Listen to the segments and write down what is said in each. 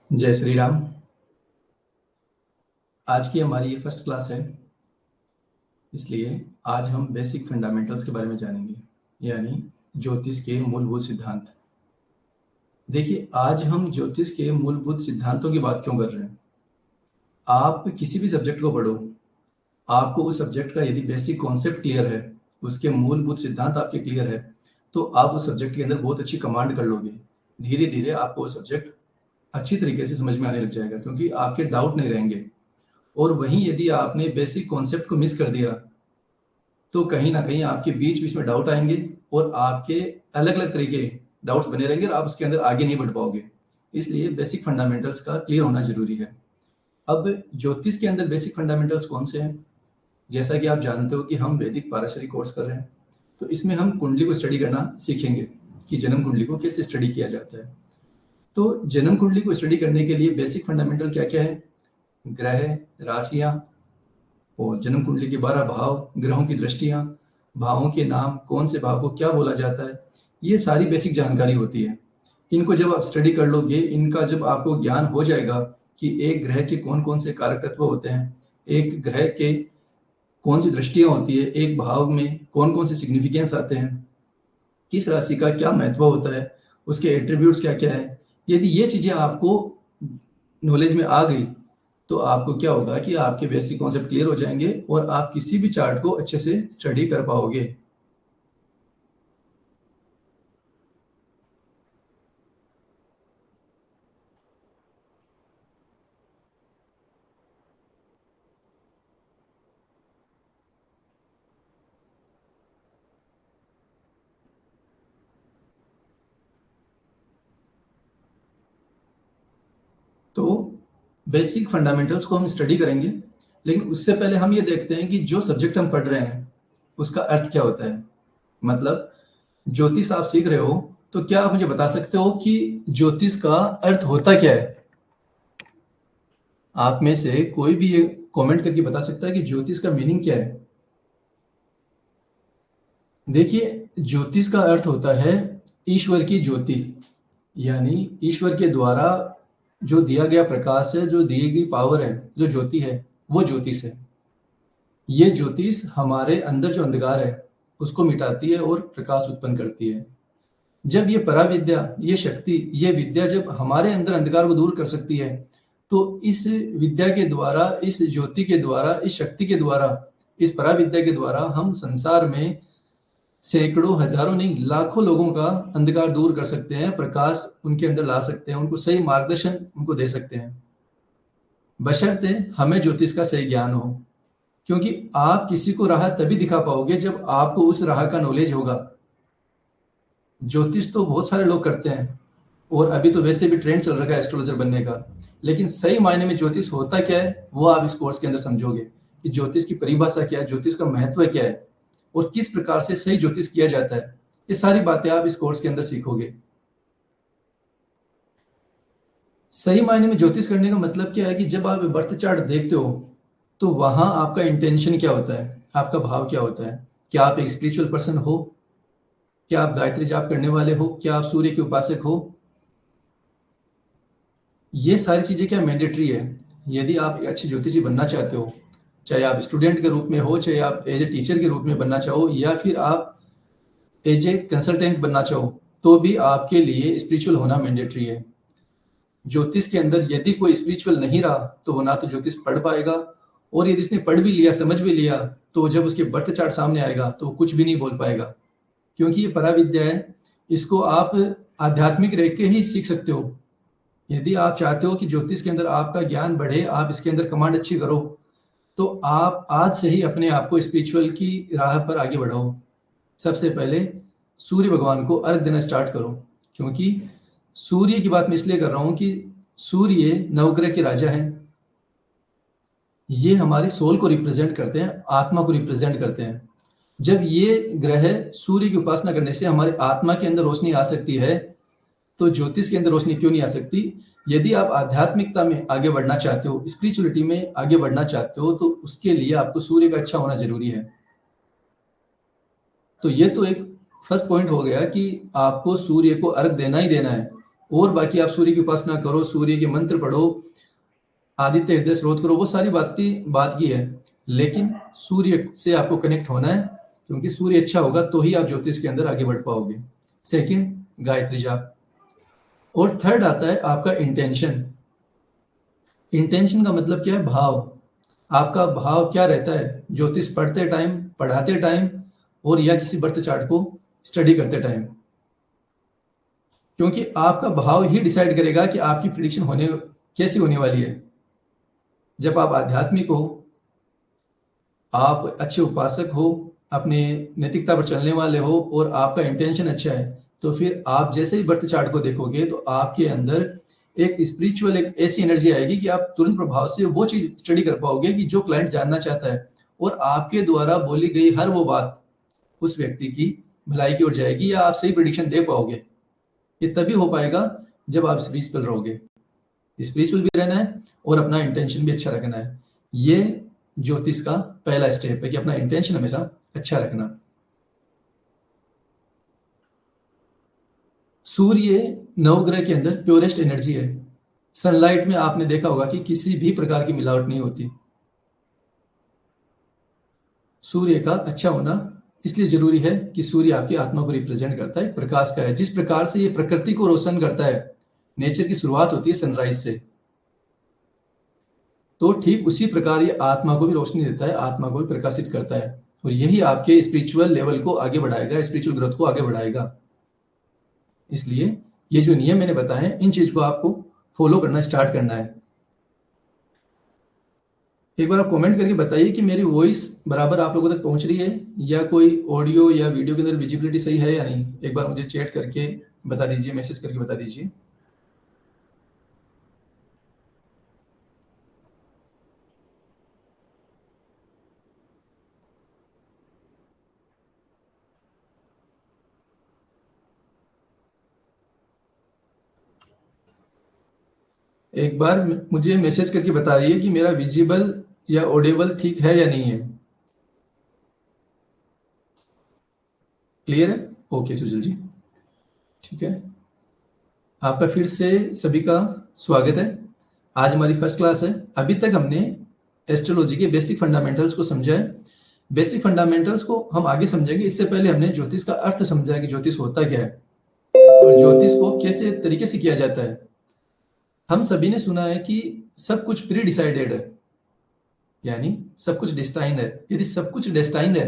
जय श्री राम। आज की हमारी ये फर्स्ट क्लास है, इसलिए आज हम बेसिक फंडामेंटल्स के बारे में जानेंगे, यानी ज्योतिष के मूलभूत सिद्धांत। देखिए, आज हम ज्योतिष के मूलभूत सिद्धांतों की बात क्यों कर रहे हैं। आप किसी भी सब्जेक्ट को पढ़ो, आपको उस सब्जेक्ट का यदि बेसिक कॉन्सेप्ट क्लियर है, उसके मूलभूत सिद्धांत आपके क्लियर है, तो आप उस सब्जेक्ट के अंदर बहुत अच्छी कमांड कर लोगे। धीरे धीरे आपको वो सब्जेक्ट अच्छी तरीके से समझ में आने लग जाएगा, क्योंकि आपके डाउट नहीं रहेंगे। और वहीं यदि आपने बेसिक कॉन्सेप्ट को मिस कर दिया, तो कहीं ना कहीं आपके बीच बीच में डाउट आएंगे और आपके अलग अलग तरीके डाउट्स बने रहेंगे और आप उसके अंदर आगे नहीं बढ़ पाओगे। इसलिए बेसिक फंडामेंटल्स का क्लियर होना जरूरी है। अब ज्योतिष के अंदर बेसिक फंडामेंटल्स कौन से हैं? जैसा कि आप जानते हो कि हम वैदिक पाराशरी कोर्स कर रहे हैं, तो इसमें हम कुंडली को स्टडी करना सीखेंगे कि जन्म कुंडली को कैसे स्टडी किया जाता है। तो जन्म कुंडली को स्टडी करने के लिए बेसिक फंडामेंटल क्या क्या है? ग्रह, राशियां और जन्म कुंडली के 12 भाव, ग्रहों की दृष्टियां, भावों के नाम, कौन से भाव को क्या बोला जाता है, ये सारी बेसिक जानकारी होती है। इनको जब आप स्टडी कर लोगे, इनका जब आपको ज्ञान हो जाएगा कि एक ग्रह के कौन कौन से कारक तत्व होते हैं, एक ग्रह के कौन सी दृष्टियां होती है, एक भाव में कौन कौन से सिग्निफिकेंस आते हैं, किस राशि का क्या महत्व होता है, उसके एट्रीब्यूट्स क्या क्या है, यदि ये चीजें आपको नॉलेज में आ गई, तो आपको क्या होगा कि आपके बेसिक कॉन्सेप्ट क्लियर हो जाएंगे और आप किसी भी चार्ट को अच्छे से स्टडी कर पाओगे। तो बेसिक फंडामेंटल्स को हम स्टडी करेंगे, लेकिन उससे पहले हम ये देखते हैं कि जो सब्जेक्ट हम पढ़ रहे हैं उसका अर्थ क्या होता है। मतलब ज्योतिष आप सीख रहे हो, तो क्या आप मुझे बता सकते हो कि ज्योतिष का अर्थ होता क्या है? आप में से कोई भी ये कमेंट करके बता सकता है कि ज्योतिष का मीनिंग क्या है? देखिए, ज्योतिष का अर्थ होता है ईश्वर की ज्योति, यानी ईश्वर के द्वारा जो दिया गया प्रकाश है, जो दी गई पावर है, जो ज्योति है, वो ज्योतिष है। ये ज्योतिष हमारे अंदर जो अंधकार है उसको मिटाती है और प्रकाश उत्पन्न करती है। जब ये पराविद्या, ये शक्ति, ये विद्या जब हमारे अंदर अंधकार को दूर कर सकती है, तो इस विद्या के द्वारा, इस ज्योति के द्वारा, इस शक्ति के द्वारा, इस पराविद्या के द्वारा हम संसार में सैकड़ों, हजारों नहीं, लाखों लोगों का अंधकार दूर कर सकते हैं, प्रकाश उनके अंदर ला सकते हैं, उनको सही मार्गदर्शन उनको दे सकते हैं, बशर्ते हमें ज्योतिष का सही ज्ञान हो। क्योंकि आप किसी को राह तभी दिखा पाओगे जब आपको उस राह का नॉलेज होगा। ज्योतिष तो बहुत सारे लोग करते हैं और अभी तो वैसे भी ट्रेंड चल रहा है एस्ट्रोलॉजर बनने का, लेकिन सही मायने में ज्योतिष होता क्या है वो आप इस कोर्स के अंदर समझोगे कि ज्योतिष की परिभाषा क्या है, ज्योतिष का महत्व क्या है और किस प्रकार से सही ज्योतिष किया जाता है। ये सारी बातें आप इस कोर्स के अंदर सीखोगे। सही मायने में ज्योतिष करने का मतलब क्या है कि जब आप बर्थ चार्ट देखते हो, तो वहां आपका इंटेंशन क्या होता है, आपका भाव क्या होता है। क्या आप एक स्पिरिचुअल पर्सन हो? क्या आप गायत्री जाप करने वाले हो? क्या आप सूर्य के उपासक हो? ये सारी चीजें क्या मैंडेटरी है। यदि आप एक अच्छे ज्योतिषी बनना चाहते हो, चाहे आप स्टूडेंट के रूप में हो, चाहे आप एज ए टीचर के रूप में बनना चाहो, या फिर आप एज ए कंसल्टेंट बनना चाहो, तो भी आपके लिए स्पिरिचुअल होना मैंडेटरी है। ज्योतिष के अंदर यदि कोई स्पिरिचुअल नहीं रहा, तो वो ना तो ज्योतिष पढ़ पाएगा, और यदि उसने पढ़ भी लिया, समझ भी लिया, तो जब उसके बर्थ चार्ट सामने आएगा तो वो कुछ भी नहीं बोल पाएगा। क्योंकि ये पराविद्या है, इसको आप आध्यात्मिक रह के ही सीख सकते हो। यदि आप चाहते हो कि ज्योतिष के अंदर आपका ज्ञान बढ़े, आप इसके अंदर कमांड अच्छी करो, तो आप आज से ही अपने आप को स्पिरिचुअल की राह पर आगे बढ़ाओ। सबसे पहले सूर्य भगवान को अर्घ देना स्टार्ट करो। क्योंकि सूर्य की बात मैं इसलिए कर रहा हूं कि सूर्य नवग्रह के राजा हैं। ये हमारी सोल को रिप्रेजेंट करते हैं, आत्मा को रिप्रेजेंट करते हैं। जब ये ग्रह सूर्य की उपासना करने से हमारी आत्मा के अंदर रोशनी आ सकती है, तो ज्योतिष के अंदर रोशनी क्यों नहीं आ सकती? यदि आप आध्यात्मिकता में आगे बढ़ना चाहते हो, स्पिरिचुअलिटी में आगे बढ़ना चाहते हो, तो उसके लिए आपको सूर्य का अच्छा होना जरूरी है। तो ये तो एक फर्स्ट पॉइंट हो गया कि आपको सूर्य को अर्घ देना ही देना है। और बाकी आप सूर्य की उपासना करो, सूर्य के मंत्र पढ़ो, आदित्य हृदय स्रोत करो, वो सारी बातें बात की है, लेकिन सूर्य से आपको कनेक्ट होना है, क्योंकि सूर्य अच्छा होगा तो ही आप ज्योतिष के अंदर आगे बढ़ पाओगे। सेकंड, गायत्री जाप। और थर्ड आता है आपका इंटेंशन। इंटेंशन का मतलब क्या है? भाव। आपका भाव क्या रहता है ज्योतिष पढ़ते टाइम, पढ़ाते टाइम, और या किसी बर्थ चार्ट को स्टडी करते टाइम? क्योंकि आपका भाव ही डिसाइड करेगा कि आपकी प्रिडिक्शन होने कैसी होने वाली है। जब आप आध्यात्मिक हो, आप अच्छे उपासक हो, अपने नैतिकता पर चलने वाले हो, और आपका इंटेंशन अच्छा है, तो फिर आप जैसे ही बर्थ चार्ट को देखोगे तो आपके अंदर एक स्पिरिचुअल, एक ऐसी एनर्जी आएगी कि आप तुरंत प्रभाव से वो चीज स्टडी कर पाओगे कि जो क्लाइंट जानना चाहता है, और आपके द्वारा बोली गई हर वो बात उस व्यक्ति की भलाई की ओर जाएगी, या आप सही प्रिडिक्शन दे पाओगे। ये तभी हो पाएगा जब आप स्पिरिचुअल रहोगे। स्पिरिचुअल भी रहना है और अपना इंटेंशन भी अच्छा रखना है। ये ज्योतिष का पहला स्टेप है कि अपना इंटेंशन हमेशा अच्छा रखना। सूर्य नवग्रह के अंदर प्योरेस्ट एनर्जी है। सनलाइट में आपने देखा होगा कि किसी भी प्रकार की मिलावट नहीं होती। सूर्य का अच्छा होना इसलिए जरूरी है कि सूर्य आपकी आत्मा को रिप्रेजेंट करता है, प्रकाश का है। जिस प्रकार से ये प्रकृति को रोशन करता है, नेचर की शुरुआत होती है सनराइज से, तो ठीक उसी प्रकार ये आत्मा को भी रोशनी देता है, आत्मा को भी प्रकाशित करता है, और यही आपके स्पिरिचुअल लेवल को आगे बढ़ाएगा, स्पिरिचुअल ग्रोथ को आगे बढ़ाएगा। इसलिए ये जो नियम मैंने बताए हैं, इन चीज को आपको फॉलो करना स्टार्ट करना है। एक बार आप कमेंट करके बताइए कि मेरी वॉइस बराबर आप लोगों तक पहुंच रही है, या कोई ऑडियो या वीडियो के अंदर विजिबिलिटी सही है या नहीं। एक बार मुझे चैट करके बता दीजिए, मैसेज करके बता दीजिए। एक बार मुझे मैसेज करके बताइए कि मेरा विजिबल या ऑडिबल ठीक है या नहीं है। क्लियर है? ओके सुजल जी, ठीक है। आपका फिर से सभी का स्वागत है। आज हमारी फर्स्ट क्लास है। अभी तक हमने एस्ट्रोलॉजी के बेसिक फंडामेंटल्स को समझा है। बेसिक फंडामेंटल्स को हम आगे समझेंगे। इससे पहले हमने ज्योतिष का अर्थ समझा है कि ज्योतिष होता क्या है और ज्योतिष को कैसे तरीके से किया जाता है। हम सभी ने सुना है कि सब कुछ प्री डिसाइडेड है, यानी सब कुछ डेस्टाइंड है। यदि सब कुछ डेस्टाइंड है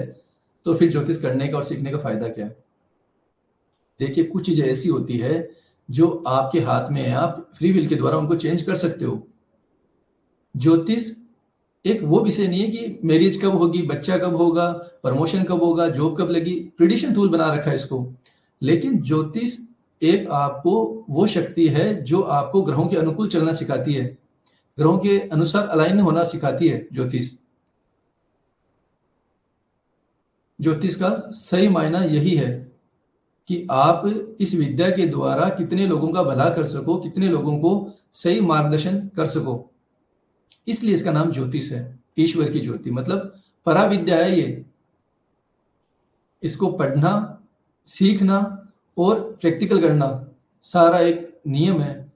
तो फिर ज्योतिष करने का और सीखने का फायदा क्या है? देखिए, कुछ चीजें ऐसी होती है जो आपके हाथ में है, आप फ्री विल के द्वारा उनको चेंज कर सकते हो। ज्योतिष एक वो विषय नहीं है कि मैरिज कब होगी, बच्चा कब होगा, प्रमोशन कब होगा, जॉब कब लगी, प्रिडिक्शन टूल बना रखा है इसको। लेकिन ज्योतिष एक आपको वो शक्ति है जो आपको ग्रहों के अनुकूल चलना सिखाती है, ग्रहों के अनुसार अलाइन होना सिखाती है। ज्योतिष ज्योतिष का सही मायना यही है कि आप इस विद्या के द्वारा कितने लोगों का भला कर सको, कितने लोगों को सही मार्गदर्शन कर सको। इसलिए इसका नाम ज्योतिष है। ईश्वर की ज्योति मतलब पराविद्या है ये। इसको पढ़ना, सीखना और प्रैक्टिकल करना सारा एक नियम है।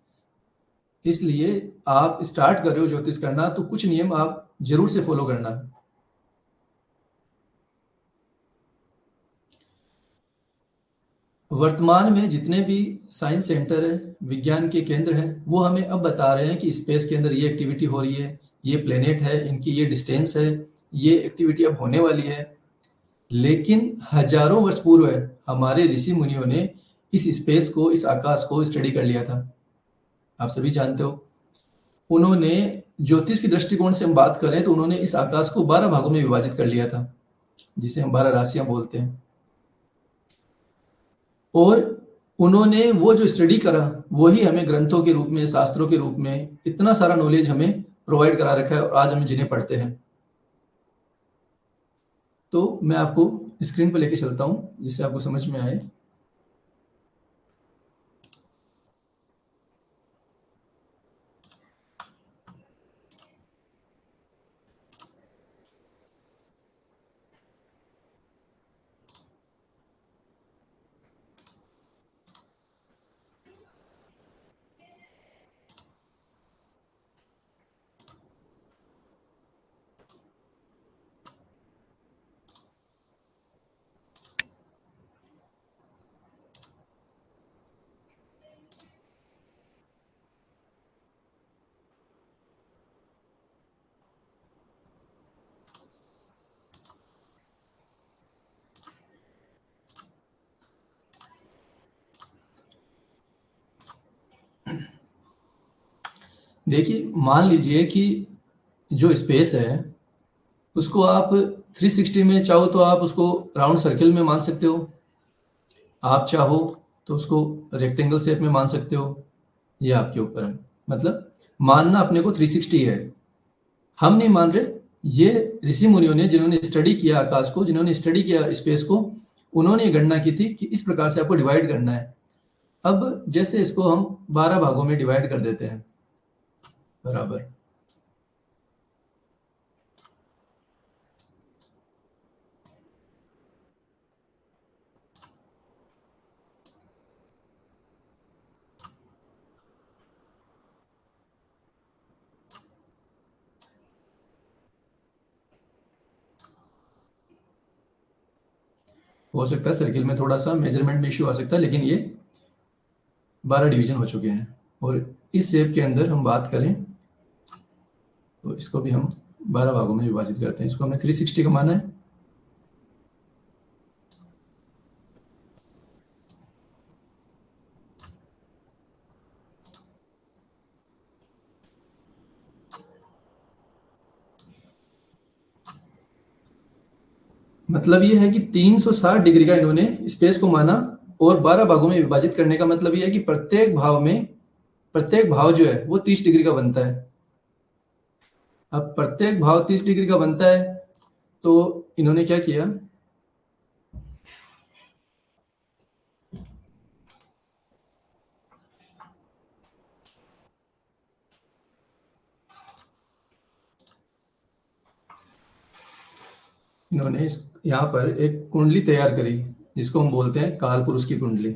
इसलिए आप स्टार्ट कर रहे हो ज्योतिष करना तो कुछ नियम आप जरूर से फॉलो करना। वर्तमान में जितने भी साइंस सेंटर है, विज्ञान के केंद्र हैं, वो हमें अब बता रहे हैं कि स्पेस के अंदर ये एक्टिविटी हो रही है, ये प्लेनेट है, इनकी ये डिस्टेंस है, ये एक्टिविटी अब होने वाली है। लेकिन हजारों वर्ष पूर्व हमारे ऋषि मुनियों ने इस स्पेस को, इस आकाश को स्टडी कर लिया था। आप सभी जानते हो, उन्होंने ज्योतिष की दृष्टिकोण से हम बात करें तो उन्होंने इस आकाश को 12 भागों में विभाजित कर लिया था, जिसे हम 12 राशियां बोलते हैं। और उन्होंने वो जो स्टडी करा वही हमें ग्रंथों के रूप में, शास्त्रों के रूप में इतना सारा नॉलेज हमें प्रोवाइड करा रखा है, और आज हम जिन्हें पढ़ते हैं। तो मैं आपको स्क्रीन पर लेके चलता हूं जिससे आपको समझ में आए। देखिए, मान लीजिए कि जो स्पेस है उसको आप 360 में चाहो तो आप उसको राउंड सर्किल में मान सकते हो, आप चाहो तो उसको रेक्टेंगल शेप में मान सकते हो, ये आपके ऊपर है। मतलब मानना अपने को 360 है, हम नहीं मान रहे। ये ऋषि मुनियों ने, जिन्होंने स्टडी किया आकाश को, जिन्होंने स्टडी किया स्पेस को, उन्होंने ये गणना की थी कि इस प्रकार से आपको डिवाइड करना है। अब जैसे इसको हम 12 भागों में डिवाइड कर देते हैं बराबर, हो सकता है सर्किल में थोड़ा सा मेजरमेंट में इश्यू आ सकता है, लेकिन ये 12 डिवीजन हो चुके हैं। और इस शेप के अंदर हम बात करें तो इसको भी हम 12 भागों में विभाजित करते हैं। इसको हमने 360 का माना है। मतलब ये है कि 360 डिग्री का इन्होंने स्पेस को माना, और 12 भागों में विभाजित करने का मतलब ये है कि प्रत्येक भाव जो है वो 30 डिग्री का बनता है। अब प्रत्येक भाव 30 डिग्री का बनता है, तो इन्होंने क्या किया, इन्होंने यहाँ पर एक कुंडली तैयार करी, जिसको हम बोलते हैं काल पुरुष की कुंडली।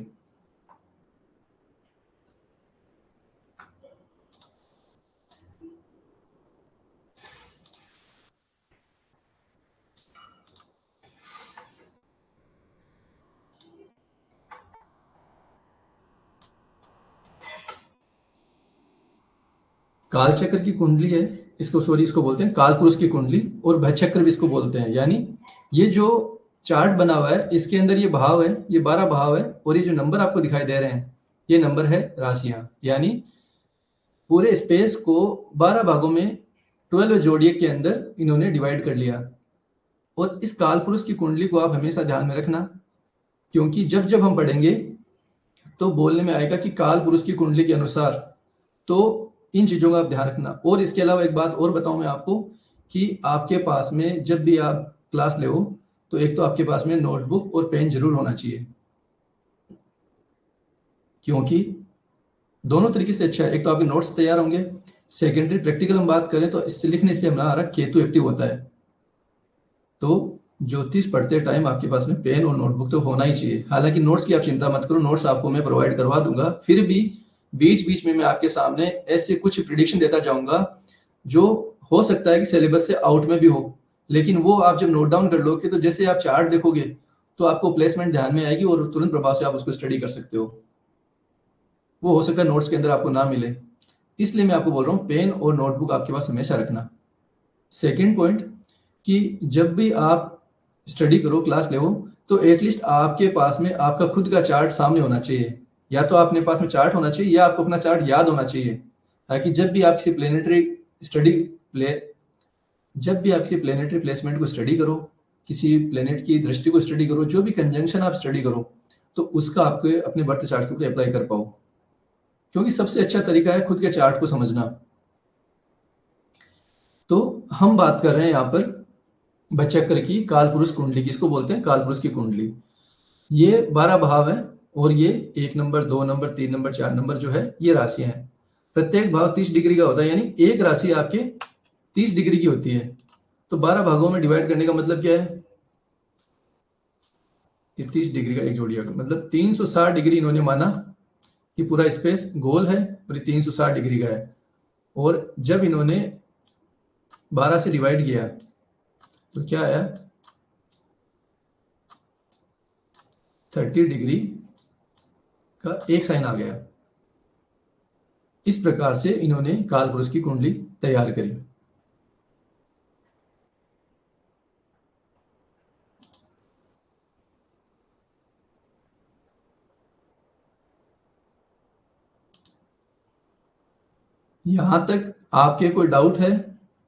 काल चक्र की कुंडली है, इसको बोलते हैं काल पुरुष की कुंडली, और भचक्र भी इसको बोलते हैं। यानी ये जो चार्ट बना हुआ है, इसके अंदर ये भाव है, ये 12 भाव है, और ये जो नंबर आपको दिखाई दे रहे हैं, ये नंबर है राशियां। यानी पूरे स्पेस को 12 भागों में 12 जोडियक के अंदर इन्होंने डिवाइड कर लिया। और इस काल पुरुष की कुंडली को आप हमेशा ध्यान में रखना, क्योंकि जब जब हम पढ़ेंगे तो बोलने में आएगा कि काल पुरुष की कुंडली के अनुसार, तो इन चीज़ों का आप ध्यान रखना। और इसके अलावा एक बात और बताऊं मैं आपको, कि आपके पास में जब भी आप क्लास ले हो, तो एक तो आपके पास में नोटबुक और पेन जरूर होना चाहिए, क्योंकि दोनों तरीके से अच्छा है। एक तो आपके नोट्स तैयार होंगे, सेकेंडरी प्रैक्टिकल हम बात करें तो इससे लिखने से हमारा केतु एक्टिव होता है। तो ज्योतिष पढ़ते टाइम आपके पास में पेन और नोटबुक तो होना ही चाहिए। हालांकि नोट्स की आप चिंता मत करो, नोट्स आपको मैं प्रोवाइड करवा दूंगा, फिर भी बीच बीच में मैं आपके सामने ऐसे कुछ प्रिडिक्शन देता जाऊंगा जो हो सकता है कि सिलेबस से आउट में भी हो, लेकिन वो आप जब नोट डाउन कर लोगे तो जैसे आप चार्ट देखोगे तो आपको प्लेसमेंट ध्यान में आएगी, और तुरंत प्रभाव से आप उसको स्टडी कर सकते हो। वो हो सकता है नोट्स के अंदर आपको ना मिले, इसलिए मैं आपको बोल रहा हूँ पेन और नोटबुक आपके पास हमेशा रखना। सेकेंड पॉइंट, कि जब भी आप स्टडी करो, क्लास ले, तो एटलीस्ट आपके पास में आपका खुद का चार्ट सामने होना चाहिए। या तो अपने पास में चार्ट होना चाहिए, या आपको अपना चार्ट याद होना चाहिए, ताकि जब भी आप किसी प्लेनेटरी स्टडी प्ले जब भी आप किसी प्लेनेटरी प्लेसमेंट को स्टडी करो, किसी प्लेनेट की दृष्टि को स्टडी करो, जो भी कंजंक्शन आप स्टडी करो, तो उसका आपके अपने बर्थ चार्ट के ऊपर अप्लाई कर पाओ, क्योंकि सबसे अच्छा तरीका है खुद के चार्ट को समझना। तो हम बात कर रहे हैं यहाँ पर बचक्र की काल पुरुष कुंडली, किसको बोलते हैं काल पुरुष की कुंडली। ये 12 भाव है, और ये 1 नंबर, 2 नंबर, 3 नंबर, 4 नंबर जो है ये राशियां हैं। प्रत्येक भाव 30 डिग्री का होता है, यानी एक राशि आपके 30 डिग्री की होती है। तो 12 भागों में डिवाइड करने का मतलब क्या है, कि 30 डिग्री का एक जोड़िया का मतलब 360 डिग्री इन्होंने माना कि पूरा स्पेस गोल है, और ये 360 डिग्री का है। और जब इन्होंने 12 से डिवाइड किया तो क्या आया, 30 डिग्री का एक साइन आ गया। इस प्रकार से इन्होंने काल पुरुष की कुंडली तैयार करी। यहाँ तक आपके कोई डाउट है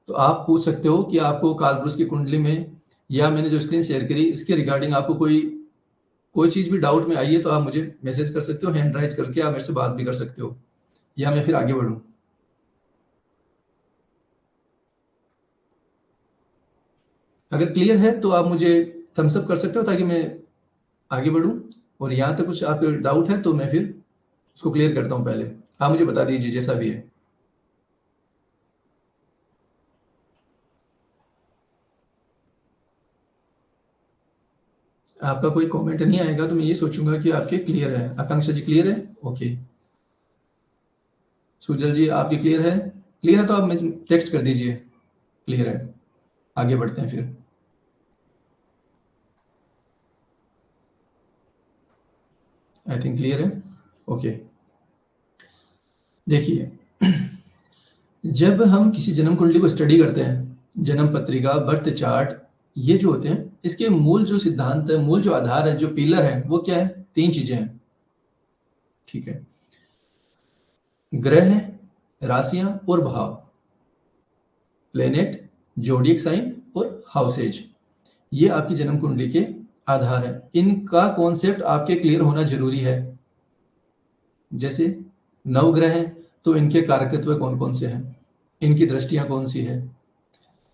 तो आप पूछ सकते हो कि आपको कालपुरुष की कुंडली में या मैंने जो स्क्रीन शेयर करी इसके रिगार्डिंग आपको कोई चीज़ भी डाउट में आई है तो आप मुझे मैसेज कर सकते हो, हैंड राइज करके आप मेरे से बात भी कर सकते हो, या मैं फिर आगे बढ़ूँ। अगर क्लियर है तो आप मुझे थम्स अप कर सकते हो ताकि मैं आगे बढ़ूँ, और यहाँ तक कुछ आपके डाउट है तो मैं फिर उसको क्लियर करता हूँ। पहले आप मुझे बता दीजिए जैसा भी है। आपका कोई कमेंट नहीं आएगा तो मैं ये सोचूंगा कि आपके क्लियर है। आकांक्षा जी क्लियर है? ओके। सुजल जी आपकी क्लियर है? क्लियर है तो आप मुझे टेक्स्ट कर दीजिए क्लियर है। आगे बढ़ते हैं फिर। आई थिंक क्लियर है। ओके, देखिए जब हम किसी जन्म कुंडली को स्टडी करते हैं, जन्म पत्रिका, बर्थ चार्ट, ये जो होते हैं इसके मूल जो सिद्धांत है, मूल जो आधार है, जो पिलर है, वो क्या है? 3 चीजें हैं। ठीक है, ग्रह, राशियां और भाव, प्लेनेट, जोडियक साइन और हाउसेज, ये आपकी जन्म कुंडली के आधार है। इनका कॉन्सेप्ट आपके क्लियर होना जरूरी है। जैसे 9 ग्रह हैं तो इनके कारकत्व कौन कौन से हैं, इनकी दृष्टियां कौन सी है।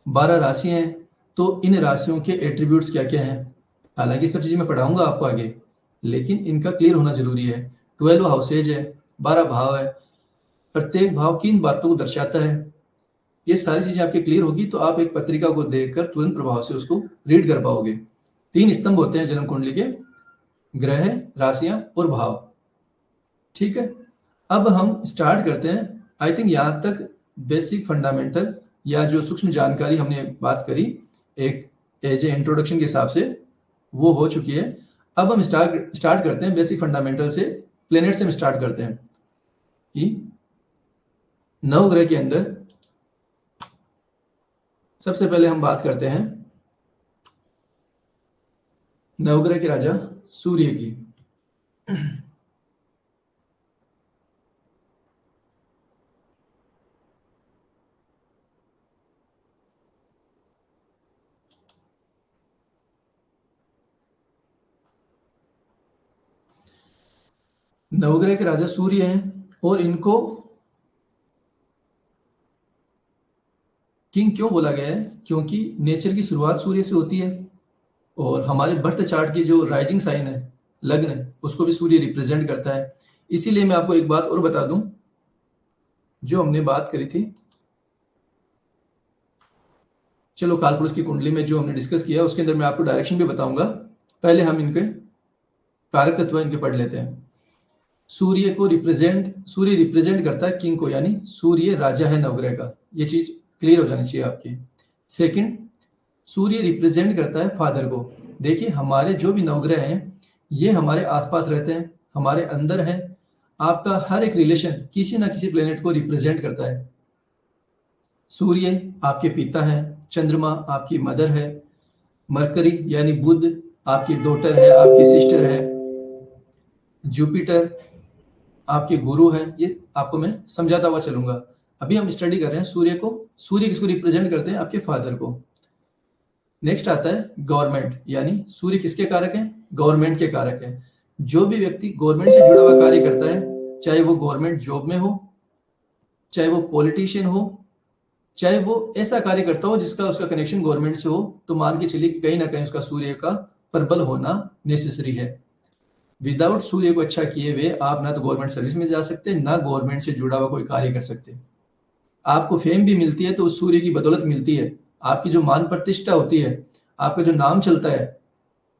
12 राशियां हैं तो इन राशियों के एट्रीब्यूट्स क्या क्या हैं। हालांकि सब चीज़ें मैं पढ़ाऊंगा आपको आगे, लेकिन इनका क्लियर होना जरूरी है। 12 हाउसेज है, 12 भाव है, प्रत्येक भाव किन बातों को दर्शाता है, ये सारी चीजें आपके क्लियर होगी तो आप एक पत्रिका को देखकर तुरंत प्रभाव से उसको रीड कर पाओगे। 3 स्तंभ होते हैं जन्म कुंडली के, ग्रह, राशियां और भाव। ठीक है, अब हम स्टार्ट करते हैं। आई थिंक यहाँ तक बेसिक फंडामेंटल या जो सूक्ष्म जानकारी हमने बात करी एक एज ए इंट्रोडक्शन के हिसाब से, वो हो चुकी है। अब हम स्टार्ट करते हैं बेसिक फंडामेंटल से। प्लेनेट से हम स्टार्ट करते हैं कि 9 ग्रह के अंदर सबसे पहले हम बात करते हैं नवग्रह के राजा सूर्य की। नवग्रह के राजा सूर्य हैं और इनको किंग क्यों बोला गया है? क्योंकि नेचर की शुरुआत सूर्य से होती है और हमारे बर्थ चार्ट की जो राइजिंग साइन है, लग्न, उसको भी सूर्य रिप्रेजेंट करता है। इसीलिए मैं आपको एक बात और बता दूं, जो हमने बात करी थी, चलो कालपुरुष की कुंडली में जो हमने डिस्कस किया उसके अंदर मैं आपको डायरेक्शन भी बताऊंगा। पहले हम इनके कारक तत्व इनके पढ़ लेते हैं। सूर्य रिप्रेजेंट करता है किंग को, यानी सूर्य राजा है नवग्रह का। ये चीज क्लियर हो जानी चाहिए आपकी। सेकंड, सूर्य रिप्रेजेंट करता है फादर को। देखिए हमारे जो भी नवग्रह हैं ये हमारे आसपास रहते हैं, हमारे अंदर हैं। आपका हर एक रिलेशन किसी ना किसी प्लेनेट को रिप्रेजेंट करता है। सूर्य आपके पिता है, चंद्रमा आपकी मदर है, मरकरी यानी बुध आपकी डॉटर है, आपकी सिस्टर है, जुपिटर आपके गुरु है। ये आपको मैं समझाता हुआ चलूंगा। अभी हम स्टडी कर रहे हैं सूर्य को। सूर्य किसको रिप्रेजेंट करते हैं? आपके फादर को। नेक्स्ट आता है गवर्नमेंट, यानी सूर्य किसके कारक हैं? गवर्नमेंट के कारक हैं। जो भी व्यक्ति गवर्नमेंट से जुड़ा हुआ कार्य करता है, चाहे वो गवर्नमेंट जॉब में हो, चाहे वो पॉलिटिशियन हो, चाहे वो ऐसा कार्य करता हो जिसका उसका कनेक्शन गवर्नमेंट से हो, तो मान के चलिए कि कहीं ना कहीं उसका सूर्य का प्रबल होना नेसेसरी है। विदाउट सूर्य को अच्छा किए हुए आप ना तो गवर्नमेंट सर्विस में जा सकते, ना गवर्नमेंट से जुड़ा हुआ कोई कार्य कर सकते। आपको फेम भी मिलती है तो उस सूर्य की बदौलत मिलती है। आपकी जो मान प्रतिष्ठा होती है, आपका जो नाम चलता है,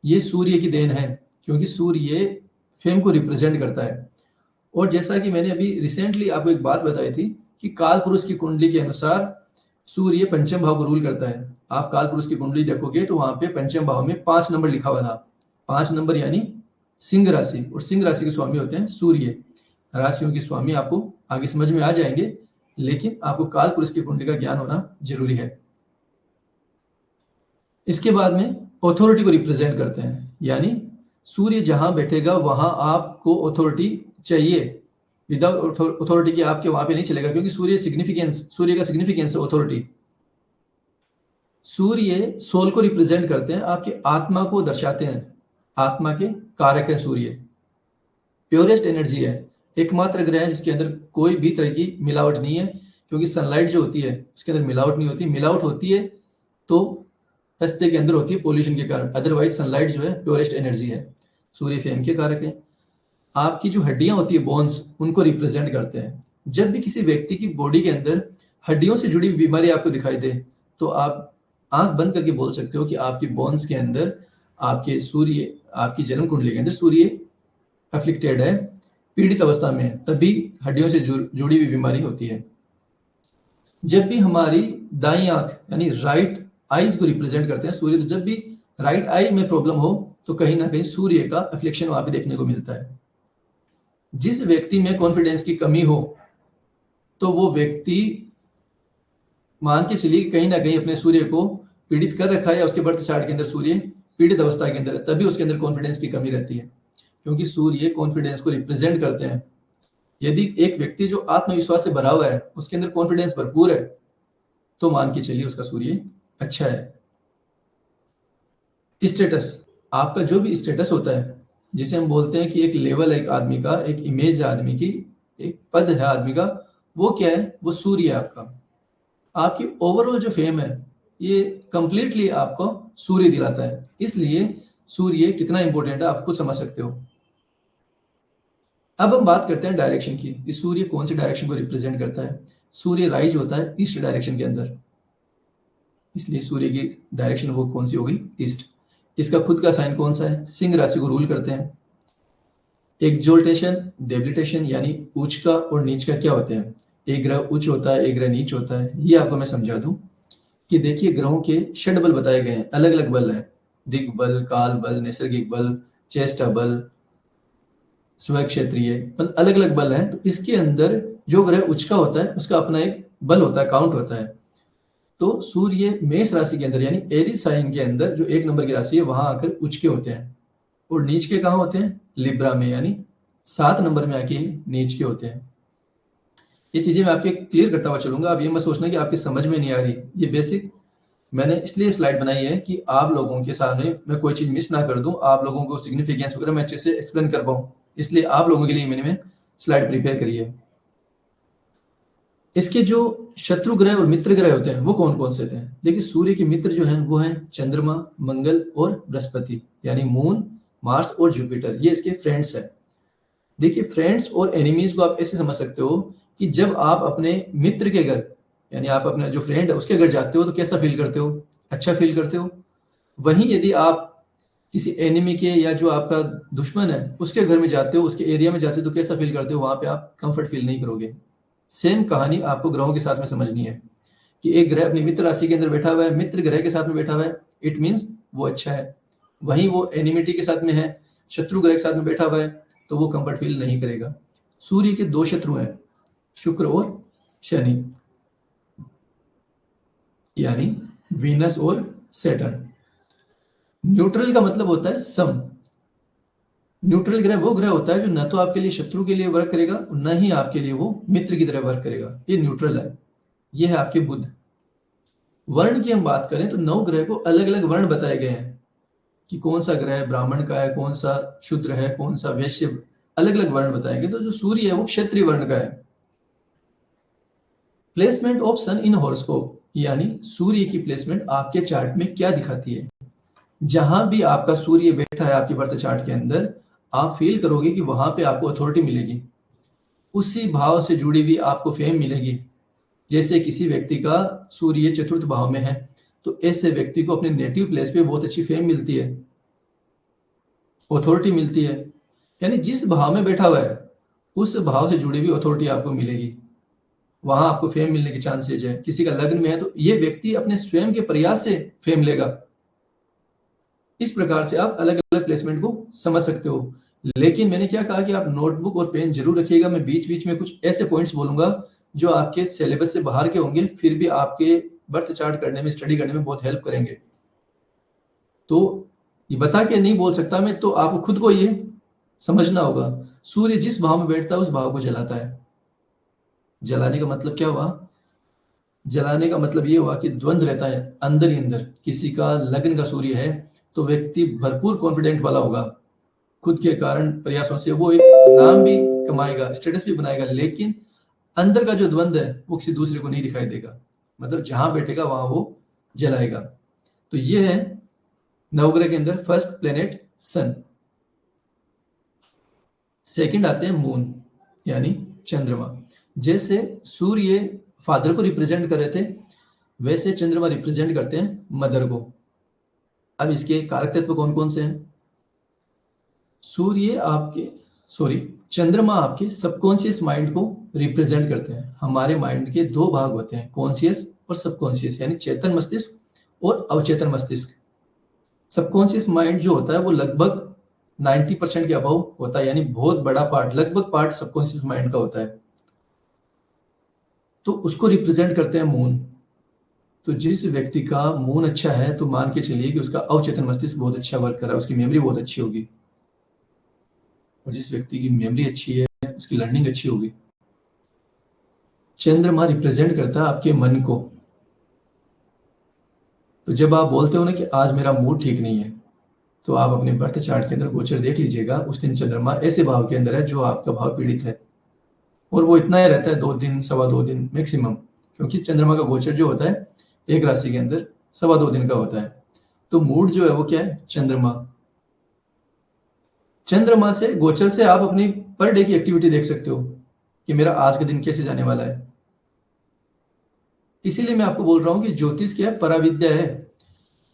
ये सूर्य की देन है, क्योंकि सूर्य फेम को रिप्रेजेंट करता है। और जैसा कि मैंने अभी रिसेंटली आपको एक बात बताई थी कि काल पुरुष की कुंडली के अनुसार सूर्य पंचम भाव को रूल करता है। आप काल पुरुष की कुंडली देखोगे तो वहां पे पंचम भाव में 5 नंबर लिखा हुआ था। 5 नंबर यानी सिंह राशि, और सिंह राशि के स्वामी होते हैं सूर्य। राशियों के स्वामी आपको आगे समझ में आ जाएंगे, लेकिन आपको काल पुरुष की कुंडली का ज्ञान होना जरूरी है। इसके बाद में ऑथोरिटी को रिप्रेजेंट करते हैं, यानी सूर्य जहां बैठेगा वहां आपको ऑथोरिटी चाहिए। विदाउट अथॉरिटी की आपके वहां पे नहीं चलेगा, क्योंकि सूर्य का सिग्निफिकेंस है अथॉरिटी। सूर्य सोल को रिप्रेजेंट करते हैं, आपकी आत्मा को दर्शाते हैं, आत्मा के कारक है सूर्य। प्योरेस्ट एनर्जी है, एकमात्र ग्रह है जिसके अंदर कोई भी तरह की मिलावट नहीं है, क्योंकि सनलाइट जो होती है उसके अंदर मिलावट नहीं होती। मिलावट होती है तो रास्ते के अंदर होती है पोल्यूशन के कारण, अदरवाइज सनलाइट जो है प्योरेस्ट एनर्जी है। सूर्य फेम के कारक है। आपकी जो हड्डियां होती है बोन्स, उनको रिप्रेजेंट करते हैं। जब भी किसी व्यक्ति की बॉडी के अंदर हड्डियों से जुड़ी हुई बीमारी आपको दिखाई दे, तो आप आंख बंद करके बोल सकते हो कि आपकी बोन्स के अंदर, आपके सूर्य, आपकी जन्म कुंडली के अंदर सूर्य अफ्लिक्टेड है, पीड़ित अवस्था में है, तभी हड्डियों से जुड़ी हुई बीमारी होती है। जब भी हमारी दाई आंख यानी राइट आईज को रिप्रेजेंट करते हैं सूर्य, तो जब भी राइट आई में प्रॉब्लम हो तो कहीं ना कहीं सूर्य का अफ्लिक्शन वहां पे देखने को मिलता है। जिस व्यक्ति में कॉन्फिडेंस की कमी हो, तो वो व्यक्ति मान के चलिए कहीं ना कहीं अपने सूर्य को पीड़ित कर रखा है, या उसके बर्थ चार्ट के अंदर सूर्य पीड़ित अवस्था के अंदर है, तभी उसके अंदर कॉन्फिडेंस की कमी रहती है, क्योंकि सूर्य कॉन्फिडेंस को रिप्रेजेंट करते हैं। यदि एक व्यक्ति जो आत्मविश्वास से भरा हुआ है, उसके अंदर कॉन्फिडेंस भरपूर है, तो मान के चलिए उसका सूर्य अच्छा है। स्टेटस, आपका जो भी स्टेटस होता है, जिसे हम बोलते हैं कि एक लेवल है एक आदमी का, एक इमेज है आदमी की, एक पद है आदमी का, वो क्या है? वो सूर्य है आपका। आपकी ओवरऑल जो फेम है, ये कंप्लीटली आपको सूर्य दिलाता है। इसलिए सूर्य कितना इंपॉर्टेंट है आप खुद समझ सकते हो। अब हम बात करते हैं डायरेक्शन की। इस सूर्य कौन सी डायरेक्शन को रिप्रेजेंट करता है? सूर्य राइज होता है ईस्ट डायरेक्शन के अंदर, इसलिए सूर्य की डायरेक्शन वो कौन सी होगी? ईस्ट। इसका खुद का साइन कौन सा है? सिंह राशि को रूल करते हैं। एक्सोल्टेशन, डेबिलिटेशन यानी उच्च का और नीच का क्या होते हैं? एक ग्रह उच्च होता है, एक ग्रह नीच होता है। ये आपको मैं समझा दूं कि देखिए, ग्रहों के षड बल बताए गए हैं, अलग अलग बल हैं। दिग्बल, काल बल, नैसर्गिक बल, चेष्टा बल, स्व क्षेत्रीय, मतलब अलग अलग बल हैं। तो इसके अंदर जो ग्रह उच्च का होता है उसका अपना एक बल होता है, काउंट होता है। तो सूर्य मेष राशि के अंदर यानी एरीज साइन के अंदर जो एक नंबर की राशि है, वहां आकर उच्च के होते हैं। और नीच के कहाँ होते हैं? लिब्रा में, यानी 7 नंबर में आके नीच के होते हैं। ये चीजें मैं आपके क्लियर करता हुआ चलूंगा। अब ये मत सोचना कि आपकी समझ में नहीं आ रही। ये बेसिक मैंने इसलिए स्लाइड बनाई है कि आप लोगों के सामने मैं कोई चीज मिस ना कर दूं, आप लोगों को सिग्निफिकेंस वगैरह मैं अच्छे से एक्सप्लेन कर पाऊं, इसलिए आप लोगों के लिए मैंने स्लाइड प्रिपेयर करी है। इसके जो शत्रु ग्रह और मित्र ग्रह होते हैं वो कौन कौन से हैं? देखिए, सूर्य के मित्र जो हैं वो हैं चंद्रमा, मंगल और बृहस्पति, यानी मून, मार्स और जुपिटर। ये इसके फ्रेंड्स हैं। देखिए, फ्रेंड्स और एनिमीज को आप ऐसे समझ सकते हो कि जब आप अपने मित्र के घर, यानी आप अपना जो फ्रेंड है उसके घर जाते हो, तो कैसा फील करते हो? अच्छा फील करते हो। वहीं यदि आप किसी एनिमी के या जो आपका दुश्मन है उसके घर में जाते हो, उसके एरिया में जाते हो, तो कैसा फील करते हो? वहां पे आप कंफर्ट फील नहीं करोगे। सेम कहानी आपको ग्रहों के साथ में समझनी है कि एक ग्रह अपनी मित्र राशि के अंदर बैठा हुआ है, मित्र ग्रह के साथ में बैठा हुआ है, इट मीन्स वो अच्छा है। वहीं वो एनिमिटी के साथ में है, शत्रु ग्रह के साथ में बैठा हुआ है, तो वो कंफर्ट फील नहीं करेगा। सूर्य के 2 शत्रु हैं, शुक्र और शनि, यानी वीनस और सैटर्न। न्यूट्रल का मतलब होता है सम। न्यूट्रल ग्रह वो ग्रह होता है जो न तो आपके लिए शत्रु के लिए वर्क करेगा, न ही आपके लिए वो मित्र की तरह वर्क करेगा। ये न्यूट्रल है। ये है आपके बुध। वर्ण की हम बात करें तो 9 ग्रह को अलग अलग वर्ण बताए गए हैं कि कौन सा ग्रह ब्राह्मण का है, कौन सा शूद्र है, कौन सा वैश्य, अलग अलग वर्ण बताएंगे। तो जो सूर्य है वो क्षत्रिय वर्ण का है। Placement of sun in horoscope, यानी सूर्य की प्लेसमेंट आपके चार्ट में क्या दिखाती है। जहां भी आपका सूर्य बैठा है आपके बर्थ चार्ट के अंदर, आप फील करोगे कि वहां पे आपको अथॉरिटी मिलेगी, उसी भाव से जुड़ी हुई आपको फेम मिलेगी। जैसे किसी व्यक्ति का सूर्य चतुर्थ भाव में है, तो ऐसे व्यक्ति को अपने नेटिव प्लेस पे बहुत अच्छी फेम मिलती है, अथॉरिटी मिलती है। यानी जिस भाव में बैठा हुआ है उस भाव से जुड़ी हुई अथॉरिटी आपको मिलेगी, वहां आपको फेम मिलने के चांसेज है। किसी का लग्न में है तो ये व्यक्ति अपने स्वयं के प्रयास से फेम लेगा। इस प्रकार से आप अलग अलग प्लेसमेंट को समझ सकते हो। लेकिन मैंने क्या कहा कि आप नोटबुक और पेन जरूर रखिएगा। मैं बीच बीच में कुछ ऐसे पॉइंट्स बोलूंगा जो आपके सिलेबस से बाहर के होंगे, फिर भी आपके बर्थ चार्ट करने में, स्टडी करने में बहुत हेल्प करेंगे। तो ये बता के नहीं बोल सकता मैं, तो आपको खुद को ये समझना होगा। सूर्य जिस भाव में बैठता है उस भाव को जलाता है। जलाने का मतलब क्या हुआ? जलाने का मतलब ये हुआ कि द्वंद्व रहता है अंदर ही अंदर। किसी का लग्न का सूर्य है तो व्यक्ति भरपूर कॉन्फिडेंट वाला होगा, खुद के कारण प्रयासों से वो एक नाम भी कमाएगा, स्टेटस भी बनाएगा, लेकिन अंदर का जो द्वंद्व है वो किसी दूसरे को नहीं दिखाई देगा। मतलब जहां बैठेगा वहां वो जलाएगा। तो ये है नवग्रह के अंदर फर्स्ट प्लेनेट सन। सेकंड आते हैं मून यानी चंद्रमा। जैसे सूर्य फादर को रिप्रेजेंट कर रहे थे, वैसे चंद्रमा रिप्रेजेंट करते हैं मदर को। अब इसके कारक तत्व कौन कौन से हैं? चंद्रमा आपके सबकॉन्शियस माइंड को रिप्रेजेंट करते हैं। हमारे माइंड के दो भाग होते हैं, कॉन्शियस और सबकॉन्शियस, यानी चेतन मस्तिष्क और अवचेतन मस्तिष्क। सबकॉन्शियस माइंड जो होता है वो लगभग 90% के अबव होता है, यानी बहुत बड़ा पार्ट, लगभग पार्ट सबकॉन्शियस माइंड का होता है। तो उसको रिप्रेजेंट करते हैं मून। तो जिस व्यक्ति का मून अच्छा है तो मान के चलिए कि उसका अवचेतन मस्तिष्क बहुत अच्छा वर्क कर रहा है, उसकी मेमोरी बहुत अच्छी होगी। और जिस व्यक्ति की मेमोरी अच्छी है उसकी लर्निंग अच्छी होगी। चंद्रमा रिप्रेजेंट करता है आपके मन को। तो जब आप बोलते हो ना कि आज मेरा मूड ठीक नहीं है, तो आप अपने बर्थ चार्ट के अंदर गोचर देख लीजिएगा। उस दिन चंद्रमा ऐसे भाव के अंदर है जो आपका भाव पीड़ित है, और वो इतना ही रहता है 2 दिन, सवा 2 दिन मैक्सिमम, क्योंकि चंद्रमा का गोचर जो होता है एक राशि के अंदर सवा 2 दिन का होता है। तो मूड जो है वो क्या है? चंद्रमा। चंद्रमा से गोचर से आप अपनी पर डे की एक्टिविटी देख सकते हो कि मेरा आज का दिन कैसे जाने वाला है। इसीलिए मैं आपको बोल रहा हूं कि ज्योतिष क्या है? पराविद्या है।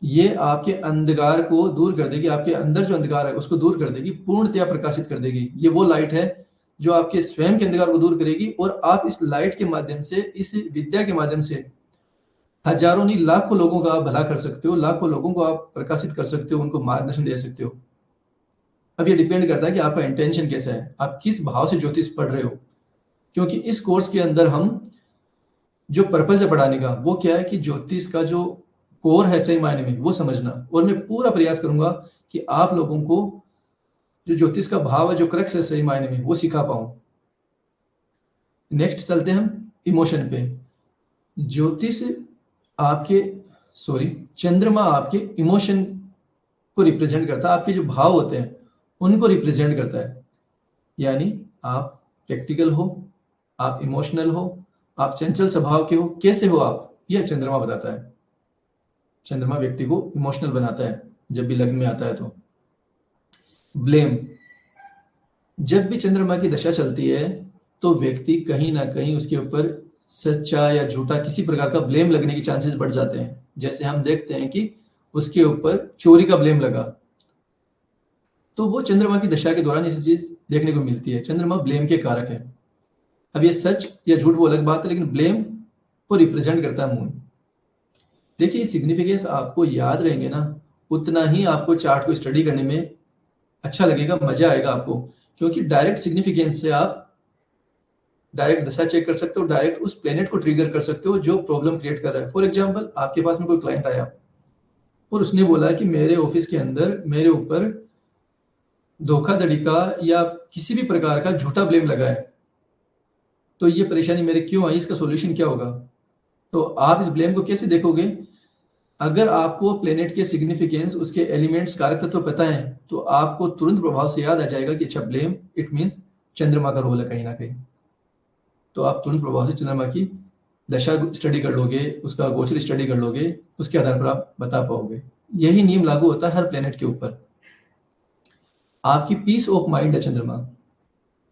ये आपके अंधकार को दूर कर देगी, आपके अंदर जो अंधकार है उसको दूर कर देगी, पूर्णतया प्रकाशित कर देगी। ये वो लाइट है जो आपके स्वयं के अंधकार को दूर करेगी, और आप इस लाइट के माध्यम से, इस विद्या के माध्यम से हजारों नहीं लाखों लोगों का आप भला कर सकते हो, लाखों लोगों को आप प्रकाशित कर सकते हो, उनको मार्गदर्शन दे सकते हो। अब ये डिपेंड करता है कि आपका इंटेंशन कैसा है, आप किस भाव से ज्योतिष पढ़ रहे हो। क्योंकि इस कोर्स के अंदर हम जो पर्पज है पढ़ाने का वो क्या है कि ज्योतिष का जो कोर है सही मायने में वो समझना। और मैं पूरा प्रयास करूंगा कि आप लोगों को जो ज्योतिष का भाव है, जो क्रक्स है सही मायने में, वो सिखा पाऊं। नेक्स्ट चलते हैं हम इमोशन पे। ज्योतिष आपके चंद्रमा आपके इमोशन को रिप्रेजेंट करता है, आपके जो भाव होते हैं उनको रिप्रेजेंट करता है। यानी आप प्रैक्टिकल हो, आप इमोशनल हो, आप चंचल स्वभाव के हो, कैसे हो आप, यह चंद्रमा बताता है। चंद्रमा व्यक्ति को इमोशनल बनाता है जब भी लग्न में आता है। तो ब्लेम, जब भी चंद्रमा की दशा चलती है तो व्यक्ति कहीं ना कहीं उसके ऊपर सच्चा या झूठा किसी प्रकार का ब्लेम लगने के चांसेस बढ़ जाते हैं। जैसे हम देखते हैं कि उसके ऊपर चोरी का ब्लेम लगा, तो वो चंद्रमा की दशा के दौरान ऐसी चीज देखने को मिलती है। चंद्रमा ब्लेम के कारक है। अब ये सच या झूठ वो अलग बात है, लेकिन ब्लेम को रिप्रेजेंट करता है मून। देखिए सिग्निफिकेंस आपको याद रहेंगे ना, उतना ही आपको चार्ट को स्टडी करने में अच्छा लगेगा, मजा आएगा आपको। क्योंकि डायरेक्ट सिग्निफिकेंस से आप डायरेक्ट दशा चेक कर सकते हो, डायरेक्ट उस प्लेनेट को ट्रिगर कर सकते हो जो प्रॉब्लम क्रिएट कर रहा है। फॉर एग्जाम्पल, आपके पास में कोई क्लाइंट आया और उसने बोला कि मेरे ऑफिस के अंदर मेरे ऊपर धोखाधड़ी का या किसी भी प्रकार का झूठा ब्लेम लगा है, तो ये परेशानी मेरे क्यों आई, इसका सॉल्यूशन क्या होगा। तो आप इस ब्लेम को कैसे देखोगे? अगर आपको प्लेनेट के सिग्निफिकेंस, उसके एलिमेंट्स, कारक तत्व पता है, तो आपको तुरंत प्रभाव से याद आ जाएगा कि अच्छा ब्लेम इट मीन्स चंद्रमा का रोल है कहीं ना कहीं। तो आप तुरंत प्रभाव से चंद्रमा की दशा स्टडी कर लोगे, उसका गोचर स्टडी कर लोगे, उसके आधार पर आप बता पाओगे। यही नियम लागू होता है हर प्लेनेट के ऊपर। आपकी पीस ऑफ माइंड है चंद्रमा।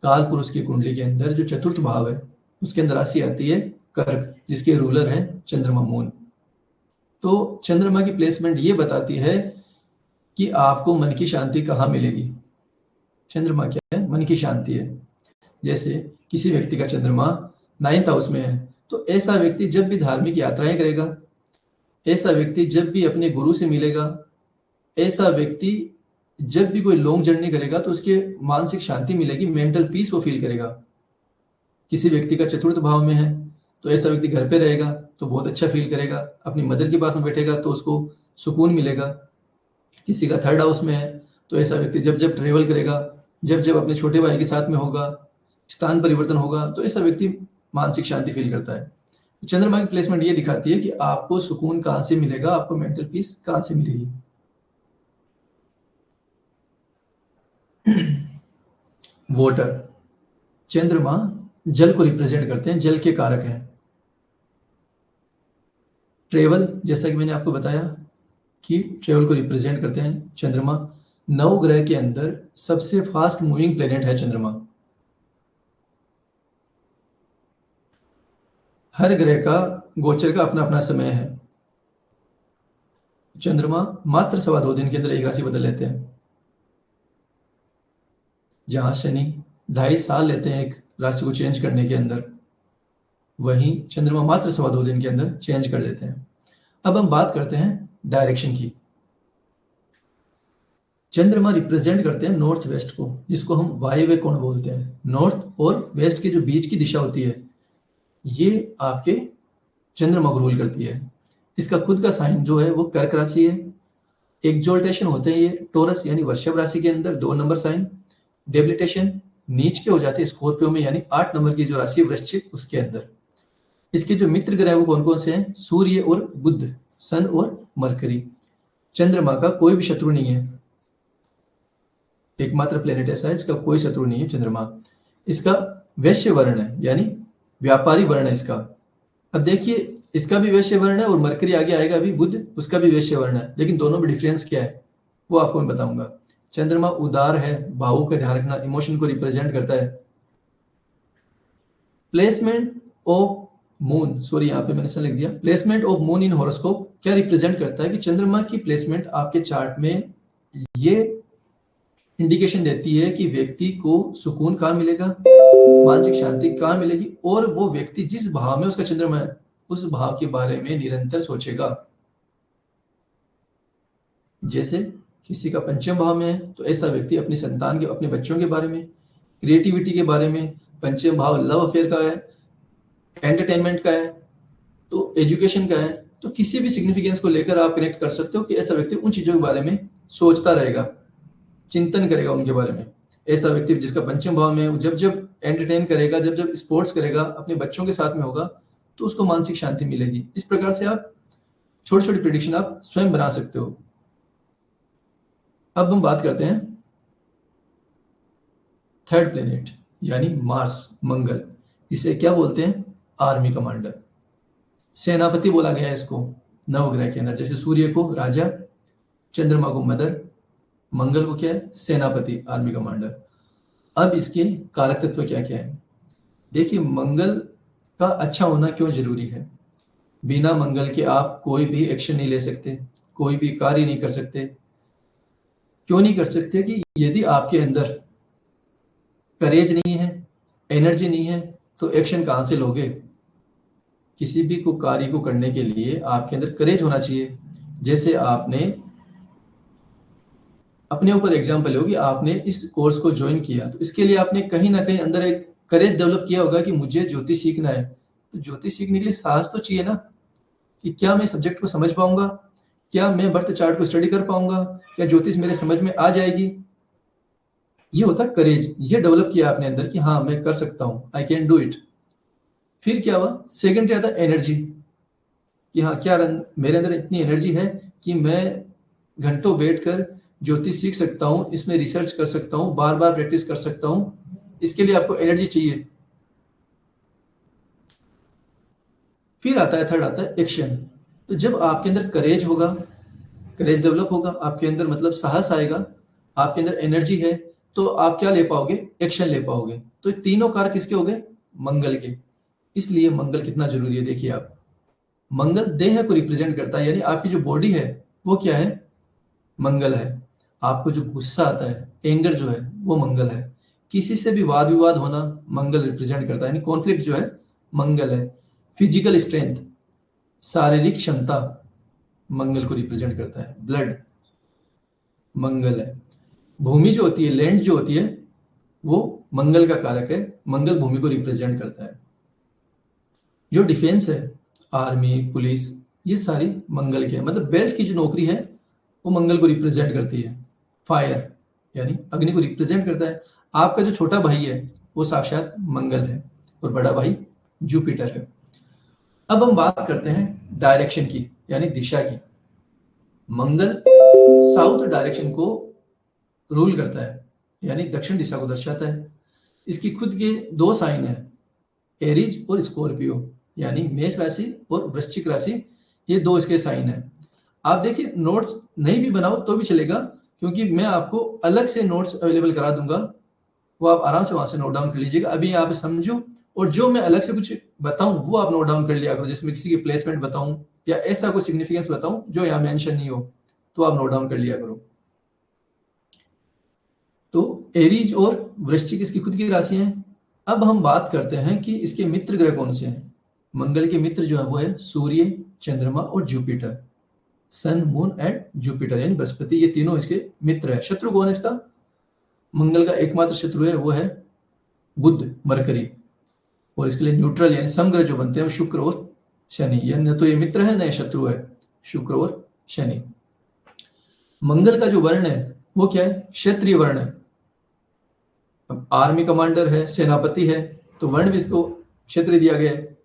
काल पुरुष की कुंडली के अंदर जो चतुर्थ भाव है उसके अंदर राशि आती है कर्क, जिसके रूलर है चंद्रमा मून। तो चंद्रमा की प्लेसमेंट ये बताती है कि आपको मन की शांति कहाँ मिलेगी। चंद्रमा क्या है? मन की शांति है। जैसे किसी व्यक्ति का चंद्रमा 9th हाउस में है, तो ऐसा व्यक्ति जब भी धार्मिक यात्राएं करेगा, ऐसा व्यक्ति जब भी अपने गुरु से मिलेगा, ऐसा व्यक्ति जब भी कोई लॉन्ग जर्नी करेगा तो उसके मानसिक शांति मिलेगी, मेंटल पीस को फील करेगा। किसी व्यक्ति का चतुर्थ भाव में है तो ऐसा व्यक्ति घर पे रहेगा तो बहुत अच्छा फील करेगा, अपनी मदर के पास में बैठेगा तो उसको सुकून मिलेगा। किसी का 3rd हाउस में है तो ऐसा व्यक्ति जब जब ट्रेवल करेगा जब जब अपने छोटे भाई के साथ में होगा, स्थान परिवर्तन होगा, तो ऐसा व्यक्ति मानसिक शांति फील करता है। चंद्रमा की प्लेसमेंट ये दिखाती है कि आपको सुकून कहाँ से मिलेगा, आपको मेंटल पीस कहाँ से मिलेगी। वाटर, चंद्रमा जल को रिप्रेजेंट करते हैं, जल के कारक हैं। ट्रेवल, जैसा कि मैंने आपको बताया कि ट्रेवल को रिप्रेजेंट करते हैं चंद्रमा। नौ ग्रह के अंदर सबसे फास्ट मूविंग प्लेनेट है चंद्रमा। हर ग्रह का गोचर का अपना अपना समय है। चंद्रमा मात्र 2.25 दिन के अंदर एक राशि बदल लेते हैं। जहां शनि 2.5 साल लेते हैं एक राशि को चेंज करने के अंदर, वहीं चंद्रमा मात्र 2.25 दिन के अंदर चेंज कर लेते हैं। अब हम बात करते हैं डायरेक्शन की। चंद्रमा रिप्रेजेंट करते हैं नॉर्थ वेस्ट को, जिसको हम वायव्य कोण बोलते हैं। नॉर्थ और वेस्ट के जो बीच की दिशा होती है, ये आपके चंद्रमा को रूल करती है। इसका खुद का साइन जो है वो कर्क राशि है। एक्सोल्टेशन होते हैं ये टोरस यानी वृषभ राशि के अंदर 2 नंबर साइन। डेबिलिटेशन नीच के हो जाते हैं स्कॉर्पियो में, यानी 8 नंबर की जो राशि है वृश्चिक, उसके अंदर। इसके जो मित्र ग्रह वो कौन कौन से हैं? सूर्य और बुध, सन और मरकरी। चंद्रमा का कोई भी शत्रु नहीं है, एकमात्र प्लेनेट ऐसा है इसका कोई शत्रु नहीं है चंद्रमा। इसका वैश्य वर्ण है, यानी व्यापारी वर्ण है इसका। अब देखिए, इसका भी वैश्य वर्ण है और मरकरी आगे आएगा अभी बुध, उसका भी वैश्य वर्ण है, लेकिन दोनों में डिफरेंस क्या है वो आपको मैं बताऊंगा। चंद्रमा उदार है, भावों का ध्यान रखना, इमोशन को रिप्रेजेंट करता है। प्लेसमेंट ऑफ मून, सॉरी यहाँ पे मैंने ऐसा लिख दिया, placement of moon in horoscope क्या रिप्रेजेंट करता है कि चंद्रमा की प्लेसमेंट आपके चार्ट में ये इंडिकेशन देती है कि व्यक्ति को सुकून कहाँ मिलेगा, मानसिक शांति कहाँ मिलेगी, और वो व्यक्ति जिस भाव में उसका चंद्रमा है उस भाव के बारे में निरंतर सोचेगा। जैसे किसी का पंचम भाव में है तो ऐसा व्यक्ति अपनी संतान के, अपने बच्चों के बारे में, क्रिएटिविटी के बारे में। पंचम भाव लव अफेयर का है, एंटरटेनमेंट का है, तो एजुकेशन का है। तो किसी भी सिग्निफिकेंस को लेकर आप कनेक्ट कर सकते हो कि ऐसा व्यक्ति उन चीजों के बारे में सोचता रहेगा, चिंतन करेगा उनके बारे में। ऐसा व्यक्ति जिसका पंचम भाव में, जब जब एंटरटेन करेगा, जब जब स्पोर्ट्स करेगा, अपने बच्चों के साथ में होगा, तो उसको मानसिक शांति मिलेगी। इस प्रकार से आप छोटी छोटी प्रिडिक्शन आप स्वयं बना सकते हो। अब हम बात करते हैं थर्ड प्लेनेट यानी मार्स, मंगल। इसे क्या बोलते हैं? आर्मी कमांडर, सेनापति बोला गया है इसको नवग्रह के अंदर। जैसे सूर्य को राजा, चंद्रमा को मदर, मंगल को क्या है? सेनापति, आर्मी कमांडर। अब इसके कारक तत्व क्या क्या है? देखिए, मंगल का अच्छा होना क्यों जरूरी है। बिना मंगल के आप कोई भी एक्शन नहीं ले सकते, कोई भी कार्य नहीं कर सकते। क्यों नहीं कर सकते? कि यदि आपके अंदर करेज नहीं है, एनर्जी नहीं है, तो एक्शन कहां से लोगे? किसी भी को कार्य को करने के लिए आपके अंदर करेज होना चाहिए। जैसे आपने अपने ऊपर एग्जाम्पल होगी, आपने इस कोर्स को ज्वाइन किया तो इसके लिए आपने कहीं ना कहीं अंदर एक करेज डेवलप किया होगा कि मुझे ज्योतिष सीखना है। तो ज्योतिष सीखने के लिए साहस तो चाहिए ना, कि क्या मैं सब्जेक्ट को समझ पाऊंगा, क्या मैं बर्थ चार्ट को स्टडी कर पाऊंगा, क्या ज्योतिष मेरे समझ में आ जाएगी। ये होता है करेज, ये डेवलप किया आपने अंदर कि हाँ मैं कर सकता हूँ, आई कैन डू इट। फिर क्या हुआ? सेकंड क्या था? एनर्जी, कि हाँ क्या मेरे अंदर इतनी एनर्जी है कि मैं घंटों बैठकर ज्योतिष सीख सकता हूँ, इसमें रिसर्च कर सकता हूँ, बार बार प्रैक्टिस कर सकता हूँ। इसके लिए आपको एनर्जी चाहिए। फिर आता है थर्ड, आता है एक्शन। तो जब आपके अंदर करेज होगा, करेज डेवलप होगा आपके अंदर, मतलब साहस आएगा, आपके अंदर एनर्जी है, तो आप क्या ले पाओगे? एक्शन ले पाओगे। तो ये तीनों कारक किसके हो गए? मंगल के। इसलिए मंगल कितना जरूरी है, देखिए आप, मंगल देह को रिप्रेजेंट करता है, यानी आपकी जो बॉडी है वो क्या है? मंगल है। आपको जो गुस्सा आता है, एंगर जो है, वो मंगल है। किसी से भी वाद विवाद होना मंगल रिप्रेजेंट करता है, यानी कॉन्फ्लिक्ट जो है मंगल है। फिजिकल स्ट्रेंथ, शारीरिक क्षमता, मंगल को रिप्रेजेंट करता है। ब्लड, मंगल है। भूमि जो होती है, लैंड जो होती है, वो मंगल का कारक है, मंगल भूमि को रिप्रेजेंट करता है। जो डिफेंस है, आर्मी, पुलिस, ये सारी मंगल के है। मतलब बेल्ट की जो नौकरी है वो मंगल को रिप्रेजेंट करती है। फायर यानी अग्नि को रिप्रेजेंट करता है। आपका जो छोटा भाई है वो साक्षात मंगल है और बड़ा भाई जुपिटर है। अब हम बात करते हैं डायरेक्शन की, यानी दिशा की। मंगल साउथ डायरेक्शन को रूल करता है, यानी दक्षिण दिशा को दर्शाता है। इसकी खुद के दो साइन है, एरीज और स्कॉर्पियो, यानी मेष राशि और वृश्चिक राशि, ये दो इसके साइन है। आप देखिए, नोट्स नहीं भी बनाओ तो भी चलेगा, क्योंकि मैं आपको अलग से नोट्स अवेलेबल करा दूंगा, वो आप आराम से वहां से नोट डाउन कर लीजिएगा। अभी यहाँ पे समझो, और जो मैं अलग से कुछ बताऊं वो आप नोट डाउन कर लिया करो। जिसमें किसी की प्लेसमेंट बताऊं या ऐसा कोई सिग्निफिकेंस बताऊं जो यहाँ मेंशन नहीं हो, तो आप नोट डाउन कर लिया करो। तो एरीज और वृश्चिक इसकी खुद की राशि हैं। अब हम बात करते हैं कि इसके मित्र ग्रह कौन से हैं। मंगल के मित्र जो है वो है सूर्य, चंद्रमा और Jupiter. Sun, moon and Jupiter, यानी बृहस्पति, ये तीनों इसके मित्र है। शत्रु कौन है इसका? मंगल का एकमात्र शत्रु है वो है बुध, मरकरी। और इसके लिए न्यूट्रल यानी समग्रह जो बनते हैं वो शुक्र और शनि। यह न तो ये मित्र है न ये शत्रु है, शुक्र और शनि। मंगल का जो वर्ण है वो क्या है? क्षत्रिय वर्ण है। अब आर्मी कमांडर है, सेनापति है, तो वर्ण भी इसको क्षत्रिय दिया गया है।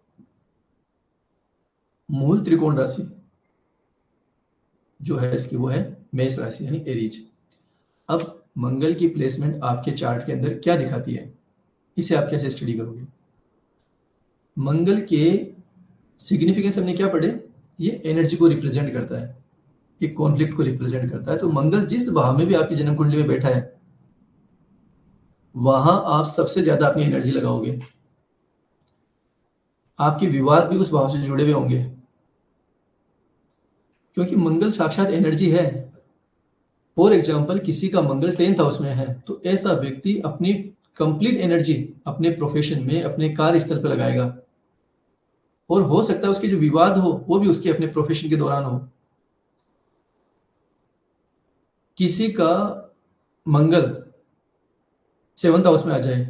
मूल त्रिकोण राशि जो है इसकी वो है मेष राशि, यानी एरीज। अब मंगल की प्लेसमेंट आपके चार्ट के अंदर क्या दिखाती है, इसे आप कैसे स्टडी करोगे? मंगल के सिग्निफिकेंस हमने क्या पढ़े? ये एनर्जी को रिप्रेजेंट करता है, ये कॉन्फ्लिक्ट को रिप्रेजेंट करता है। तो मंगल जिस भाव में भी आपकी जन्म कुंडली में बैठा है, वहां आप सबसे ज्यादा अपनी एनर्जी लगाओगे। आपके विवाद भी उस भाव से जुड़े हुए होंगे, क्योंकि मंगल साक्षात एनर्जी है। फॉर एग्जाम्पल, किसी का मंगल 10th हाउस में है, तो ऐसा व्यक्ति अपनी कंप्लीट एनर्जी अपने प्रोफेशन में, अपने कार्य स्थल पर लगाएगा। और हो सकता है उसके जो विवाद हो वो भी उसके अपने प्रोफेशन के दौरान हो। किसी का मंगल 7th हाउस में आ जाए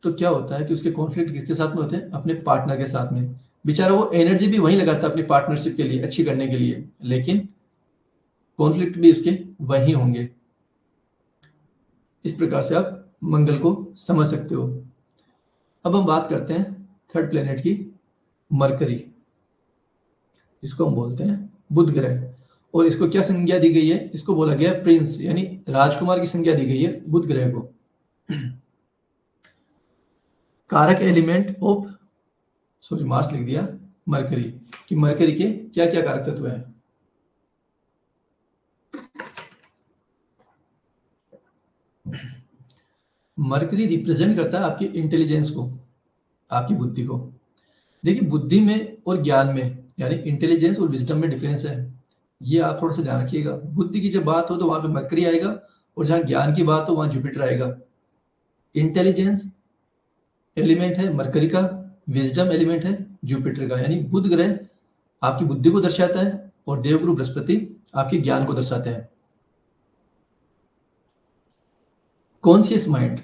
तो क्या होता है कि उसके कॉन्फ्लिक्ट किसके साथ में होते हैं? अपने पार्टनर के साथ में। बेचारा वो एनर्जी भी वहीं लगाता है अपनी पार्टनरशिप के लिए, अच्छी करने के लिए, लेकिन कॉन्फ्लिक्ट भी उसके वहीं होंगे। इस प्रकार से आप मंगल को समझ सकते हो। अब हम बात करते हैं थर्ड प्लेनेट की, मरकरी, इसको हम बोलते हैं बुध ग्रह। और इसको क्या संज्ञा दी गई है? इसको बोला गया प्रिंस, यानी राजकुमार की संज्ञा दी गई है बुध ग्रह को। कारक एलिमेंट ऑफ, सॉरी मार्स लिख दिया, मरकरी, कि मरकरी के क्या क्या कारक तत्व हैं। मरकरी रिप्रेजेंट करता है आपकी इंटेलिजेंस को, आपकी बुद्धि को। देखिए, बुद्धि में और ज्ञान में, यानी इंटेलिजेंस और विजडम में डिफरेंस है, ये आप थोड़ा सा ध्यान रखिएगा। बुद्धि की जब बात हो तो वहां पे मरकरी आएगा, और जहां ज्ञान की बात हो वहां जुपिटर आएगा। इंटेलिजेंस एलिमेंट है मरकरी का, विजडम एलिमेंट है जुपिटर का। यानी बुध ग्रह आपकी बुद्धि को दर्शाता है और देवगुरु बृहस्पति आपके ज्ञान को दर्शाते हैं। Conscious mind,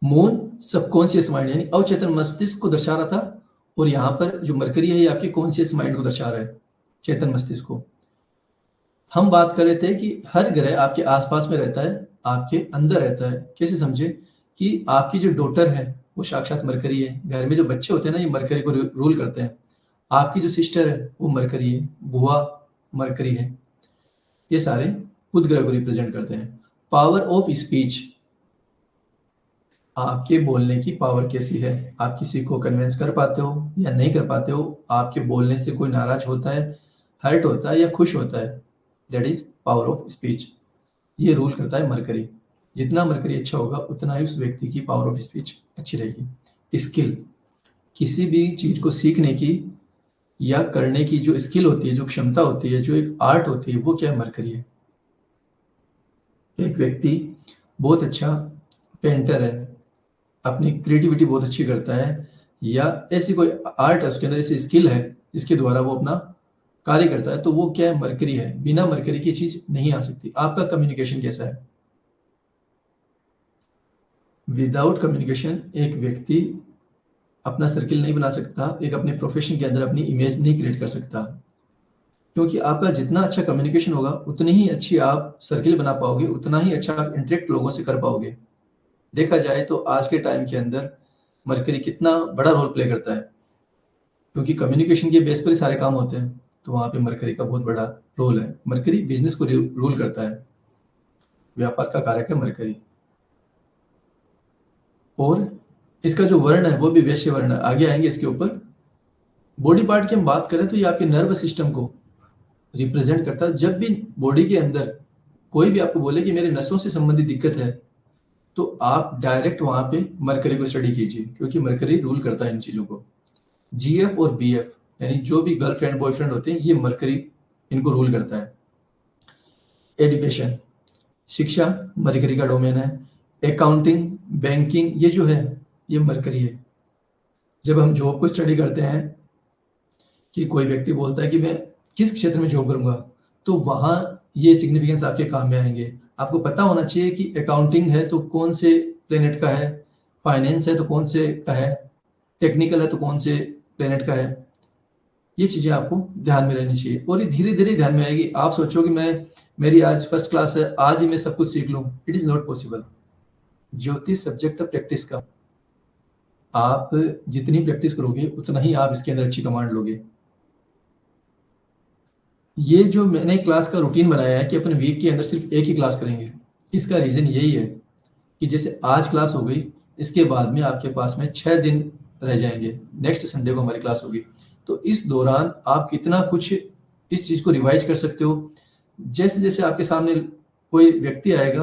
moon subconscious mind यानी अवचेतन मस्तिष्क को दर्शा रहा था, और यहाँ पर जो मरकरी है ये आपके कॉन्शियस माइंड को दर्शा रहा है, चेतन मस्तिष्क को। हम बात कर रहे थे कि हर ग्रह आपके आसपास में रहता है, आपके अंदर रहता है। कैसे समझे? कि आपकी जो डॉटर है वो साक्षात मरकरी है। घर में जो बच्चे होते हैं ना, ये मरकरी को रूल करते हैं। आपकी जो सिस्टर है वो मरकरी है, बुआ मरकरी है। ये सारे बुध ग्रह को रिप्रेजेंट करते हैं। पावर ऑफ स्पीच, आपके बोलने की पावर कैसी है, आप किसी को कन्विंस कर पाते हो या नहीं कर पाते हो, आपके बोलने से कोई नाराज होता है, हर्ट होता है या खुश होता है, that is power of speech. ये रूल करता है मरकरी। जितना मरकरी अच्छा होगा उतना ही उस व्यक्ति की पावर ऑफ स्पीच अच्छी रहेगी। स्किल, किसी भी चीज को सीखने की या करने की जो स्किल होती है, जो क्षमता होती है, जो एक आर्ट होती है, वो क्या है? मरकरी है। एक व्यक्ति बहुत अच्छा पेंटर है, अपनी क्रिएटिविटी बहुत अच्छी करता है, या ऐसी कोई आर्ट है उसके अंदर, ऐसी स्किल है जिसके द्वारा वो अपना कार्य करता है, तो वो क्या है? मरकरी है। बिना मरकरी की चीज नहीं आ सकती। आपका कम्युनिकेशन कैसा है? विदाउट कम्युनिकेशन एक व्यक्ति अपना सर्किल नहीं बना सकता, एक अपने प्रोफेशन के अंदर अपनी इमेज नहीं क्रिएट कर सकता। क्योंकि आपका जितना अच्छा कम्युनिकेशन होगा उतनी ही अच्छी आप सर्किल बना पाओगे, उतना ही अच्छा आप इंटरेक्ट लोगों से कर पाओगे। देखा जाए तो आज के टाइम के अंदर मरकरी कितना बड़ा रोल प्ले करता है, क्योंकि कम्युनिकेशन के बेस पर ही सारे काम होते हैं, तो वहाँ पे मरकरी का बहुत बड़ा रोल है। मरकरी बिजनेस को रूल करता है, व्यापार का कारक है मरकरी। और इसका जो वर्ण है वो भी वैश्य वर्ण है, आगे आएंगे इसके ऊपर। बॉडी पार्ट की हम बात करें तो ये आपके नर्वस सिस्टम को रिप्रेजेंट करता है। जब भी बॉडी के अंदर कोई भी आपको बोले कि मेरे नसों से संबंधित दिक्कत है, तो आप डायरेक्ट वहां पे मरकरी को स्टडी कीजिए, क्योंकि मरकरी रूल करता है इन चीजों को। जीएफ और बीएफ यानी जो भी गर्लफ्रेंड बॉयफ्रेंड होते हैं, ये मरकरी इनको रूल करता है। एजुकेशन, शिक्षा मरकरी का डोमेन है। अकाउंटिंग, बैंकिंग, ये जो है ये मरकरी है। जब हम जॉब को स्टडी करते हैं कि कोई व्यक्ति बोलता है कि मैं किस क्षेत्र में जॉब करूंगा, तो वहां ये सिग्निफिकेंस आपके काम में आएंगे। आपको पता होना चाहिए कि अकाउंटिंग है तो कौन से प्लेनेट का है, फाइनेंस है तो कौन से का है, टेक्निकल है तो कौन से प्लेनेट का है। ये चीजें आपको ध्यान में रहनी चाहिए और ये धीरे धीरे ध्यान में आएगी। आप सोचो कि मैं मेरी आज फर्स्ट क्लास है, आज ही मैं सब कुछ सीख लूं, इट इज नॉट पॉसिबल। ज्योतिष सब्जेक्ट है प्रैक्टिस का। आप जितनी प्रैक्टिस करोगे उतना ही आप इसके अंदर अच्छी कमांड लोगे। ये जो मैंने क्लास का रूटीन बनाया है कि अपन वीक के अंदर सिर्फ एक ही क्लास करेंगे, इसका रीजन यही है कि जैसे आज क्लास हो गई, इसके बाद में आपके पास में 6 दिन रह जाएंगे, नेक्स्ट संडे को हमारी क्लास होगी। तो इस दौरान आप कितना कुछ इस चीज को रिवाइज कर सकते हो। जैसे जैसे आपके सामने कोई व्यक्ति आएगा,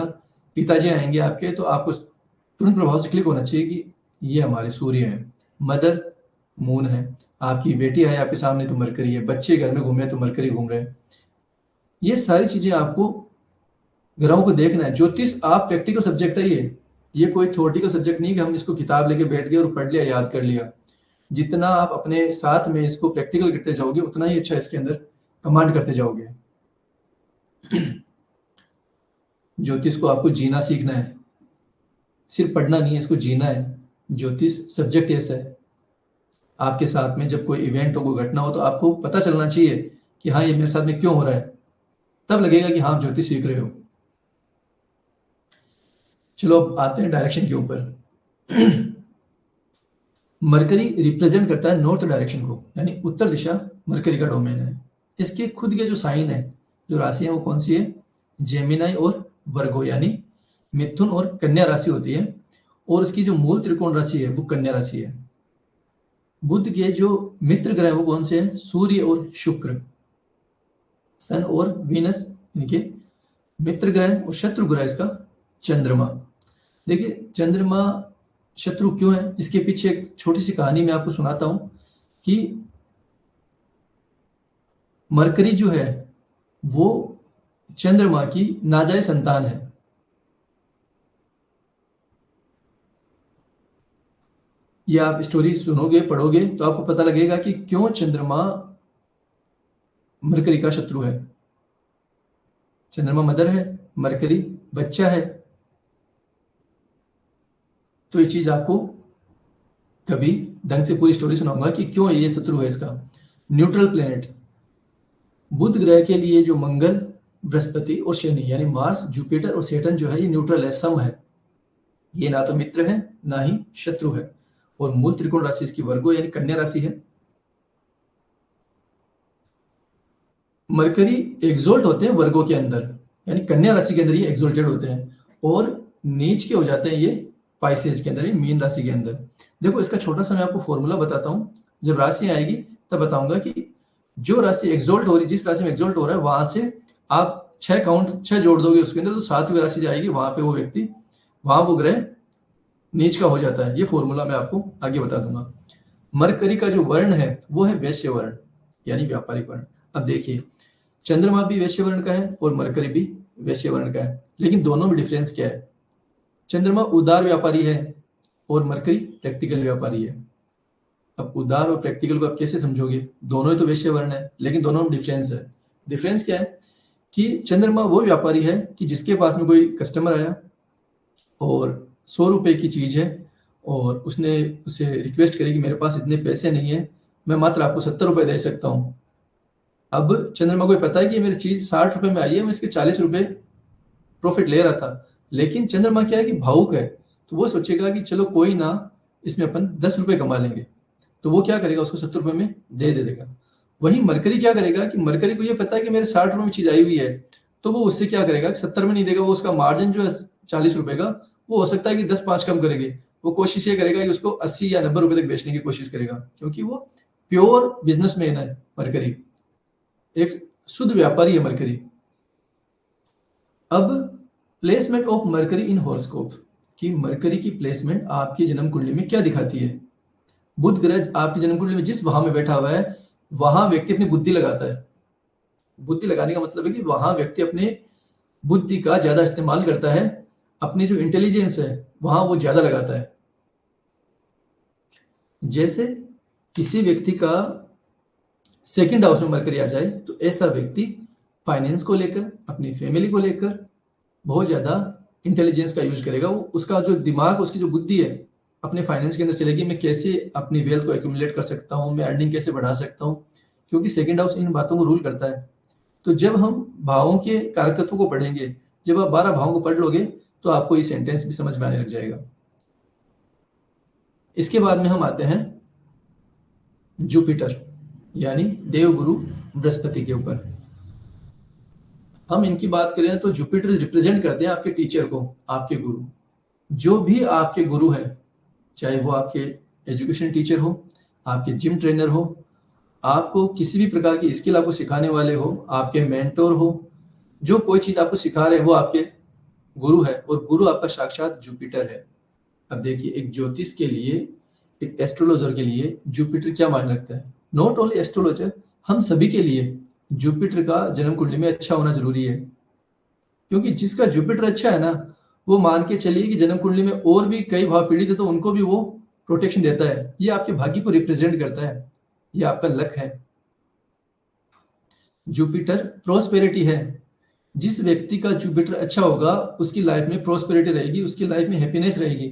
पिताजी आएंगे आपके, तो आपको तुरंत प्रभाव से क्लिक होना चाहिए कि ये हमारे सूर्य हैं, मदर मून है, आपकी बेटी आए आपके सामने तो मरकरी है, बच्चे घर में घूमे तो मरकरी घूम रहे हैं। ये सारी चीजें आपको ग्रहों को देखना है। ज्योतिष आप प्रैक्टिकल सब्जेक्ट है, ये कोई थ्योरेटिकल सब्जेक्ट नहीं कि हम इसको किताब लेके बैठ गए और पढ़ लिया, याद कर लिया। जितना आप अपने साथ में इसको प्रैक्टिकल करते जाओगे, उतना ही अच्छा इसके अंदर कमांड करते जाओगे। ज्योतिष को आपको जीना सीखना है, सिर्फ पढ़ना नहीं है, इसको जीना है। ज्योतिष सब्जेक्ट ऐसा है, आपके साथ में जब कोई इवेंट हो, कोई घटना हो, तो आपको पता चलना चाहिए कि हाँ ये मेरे साथ में क्यों हो रहा है, तब लगेगा कि हाँ ज्योतिष सीख रहे हो। चलो अब आते हैं डायरेक्शन के ऊपर। मरकरी रिप्रेजेंट करता है नॉर्थ डायरेक्शन को, यानी उत्तर दिशा मरकरी का डोमेन है। इसके खुद के जो साइन है, जो राशि है, वो कौन सी है? जेमिनाई और वर्गो, यानी मिथुन और कन्या राशि होती है। और इसकी जो मूल त्रिकोण राशि है वो कन्या राशि है। बुध के जो मित्र ग्रह वो कौन से हैं? सूर्य और शुक्र, सन और वीनस इनके मित्र ग्रह, और शत्रु ग्रह इसका चंद्रमा। देखिए चंद्रमा शत्रु क्यों है, इसके पीछे एक छोटी सी कहानी मैं आपको सुनाता हूं कि मरकरी जो है वो चंद्रमा की नाजायज संतान है। ये आप स्टोरी सुनोगे, पढ़ोगे, तो आपको पता लगेगा कि क्यों चंद्रमा मरकरी का शत्रु है। चंद्रमा मदर है, मरकरी बच्चा है। तो ये चीज आपको कभी ढंग से पूरी स्टोरी सुनाऊंगा कि क्यों ये शत्रु है इसका। न्यूट्रल प्लेनेट बुध ग्रह के लिए जो मंगल, बृहस्पति और शनि, यानी मार्स, जुपिटर और सेटन जो है, ये न्यूट्रल है, सम है। ये ना तो मित्र है ना ही शत्रु है। और मूल त्रिकोण राशि इसकी वर्गो यानी कन्या राशि है। मरकरी एग्जोल्ट होते हैं वर्गो के अंदर, यानी कन्या राशि के अंदर ये एग्जोल्टेड होते हैं, और नीच के हो जाते हैं ये पाइसेज के अंदर, मीन राशि के अंदर। देखो इसका छोटा सा मैं आपको फॉर्मूला बताता हूँ, जब राशि आएगी तब बताऊंगा कि जो राशि एग्जोल्ट हो रही, जिस राशि में एग्जोल्ट हो रहा है, वहां से आप 6 जोड़ दोगे उसके अंदर, तो 7वीं राशि जाएगी, वहां पे वो व्यक्ति, वहां वो ग्रह नीच का हो जाता है। ये फॉर्मूला मैं आपको आगे बता दूंगा। मरकरी का जो वर्ण है वो है वैश्य वर्ण, यानी व्यापारिक वर्ण। अब देखिए चंद्रमा भी वैश्य वर्ण का है और मरकरी भी वैश्य वर्ण का है, लेकिन दोनों में डिफरेंस क्या है? चंद्रमा उदार व्यापारी है और मरकरी प्रैक्टिकल व्यापारी है। अब उदार और प्रैक्टिकल को आप कैसे समझोगे? दोनों ही तो वैश्य वर्ण है, लेकिन दोनों में डिफरेंस है। डिफरेंस क्या है कि चंद्रमा वो व्यापारी है कि जिसके पास में कोई कस्टमर आया और 100 रुपए की चीज है, और उसने उसे रिक्वेस्ट करी कि मेरे पास इतने पैसे नहीं है, मैं मात्र आपको 70 रुपए दे सकता हूँ। अब चंद्रमा को पता है कि मेरी चीज 60 रुपए में आई है, मैं इसके 40 रुपए प्रॉफिट ले रहा था, लेकिन चंद्रमा क्या है कि भावुक है, तो वो सोचेगा कि चलो कोई ना, इसमें अपन 10 रुपये कमा लेंगे, तो वो क्या करेगा, उसको 70 रुपये में दे देगा। वहीं मरकरी क्या करेगा कि मरकरी को ये पता है कि मेरे 60 रुपये में चीज आई हुई है, तो वो उससे क्या करेगा कि 70 में नहीं देगा, वो उसका मार्जिन जो है 40 रुपये का, वो हो सकता है कि 10-5 कम करेंगे, वो कोशिश ये करेगा कि उसको 80 या 90 रुपये तक बेचने की कोशिश करेगा, क्योंकि वो प्योर बिजनेसमैन है मरकरी, एक शुद्ध व्यापारी है मरकरी। अब placement of mercury in horoscope, कि मरकरी की प्लेसमेंट आपकी जन्म कुंडली में क्या दिखाती है। बुध ग्रह आपकी जन्म कुंडली में जिस भाव में बैठा हुआ है, वहां व्यक्ति अपनी बुद्धि लगाता है। बुद्धि लगाने का मतलब है कि वहां व्यक्ति अपने बुद्धि का ज्यादा इस्तेमाल करता है, अपनी जो इंटेलिजेंस है वहां वो ज्यादा लगाता है। जैसे किसी व्यक्ति का सेकंड हाउस में मरकरी आ जाए, तो ऐसा व्यक्ति फाइनेंस को लेकर, अपनी फैमिली को लेकर बहुत ज्यादा इंटेलिजेंस का यूज करेगा। वो उसका जो दिमाग, उसकी जो बुद्धि है अपने फाइनेंस के अंदर चलेगी, मैं कैसे अपनी वेल्थ को एक्यूमुलेट कर सकता हूँ, मैं अर्निंग कैसे बढ़ा सकता हूँ, क्योंकि सेकंड हाउस इन बातों को रूल करता है। तो जब हम भावों के कारक तत्वों को पढ़ेंगे, जब आप 12 भावों को पढ़ लोगे, तो आपको ये सेंटेंस भी समझ में आने लग जाएगा। इसके बाद में हम आते हैं जुपिटर यानी देवगुरु बृहस्पति के ऊपर। हम इनकी बात करें तो जुपिटर रिप्रेजेंट करते हैं आपके टीचर को, आपके गुरु। जो भी आपके गुरु हैं, चाहे वो आपके एजुकेशन टीचर हो, आपके जिम ट्रेनर हो, आपको किसी भी प्रकार की स्किल आपको सिखाने वाले हो, आपके मेंटोर हो, जो कोई चीज आपको सिखा रहे हैं वो आपके गुरु है, और गुरु आपका साक्षात जुपिटर है। अब देखिए, एक ज्योतिष के लिए, एक एस्ट्रोलॉजर के लिए जुपिटर क्या मायने रखता है। नॉट ओनली एस्ट्रोलॉजर, हम सभी के लिए जुपिटर का जन्म कुंडली में अच्छा होना जरूरी है। क्योंकि जिसका जुपिटर अच्छा है ना, वो मान के चलिए कि जन्म कुंडली में और भी कई भाव पीड़ित है, तो उनको भी वो प्रोटेक्शन देता है। ये आपके भाग्य को रिप्रेजेंट करता है, ये आपका लक है। जुपिटर प्रोस्पेरिटी है। जिस व्यक्ति का जुपिटर अच्छा होगा, उसकी लाइफ में प्रोस्पेरिटी रहेगी, उसकी लाइफ में हैप्पीनेस रहेगी।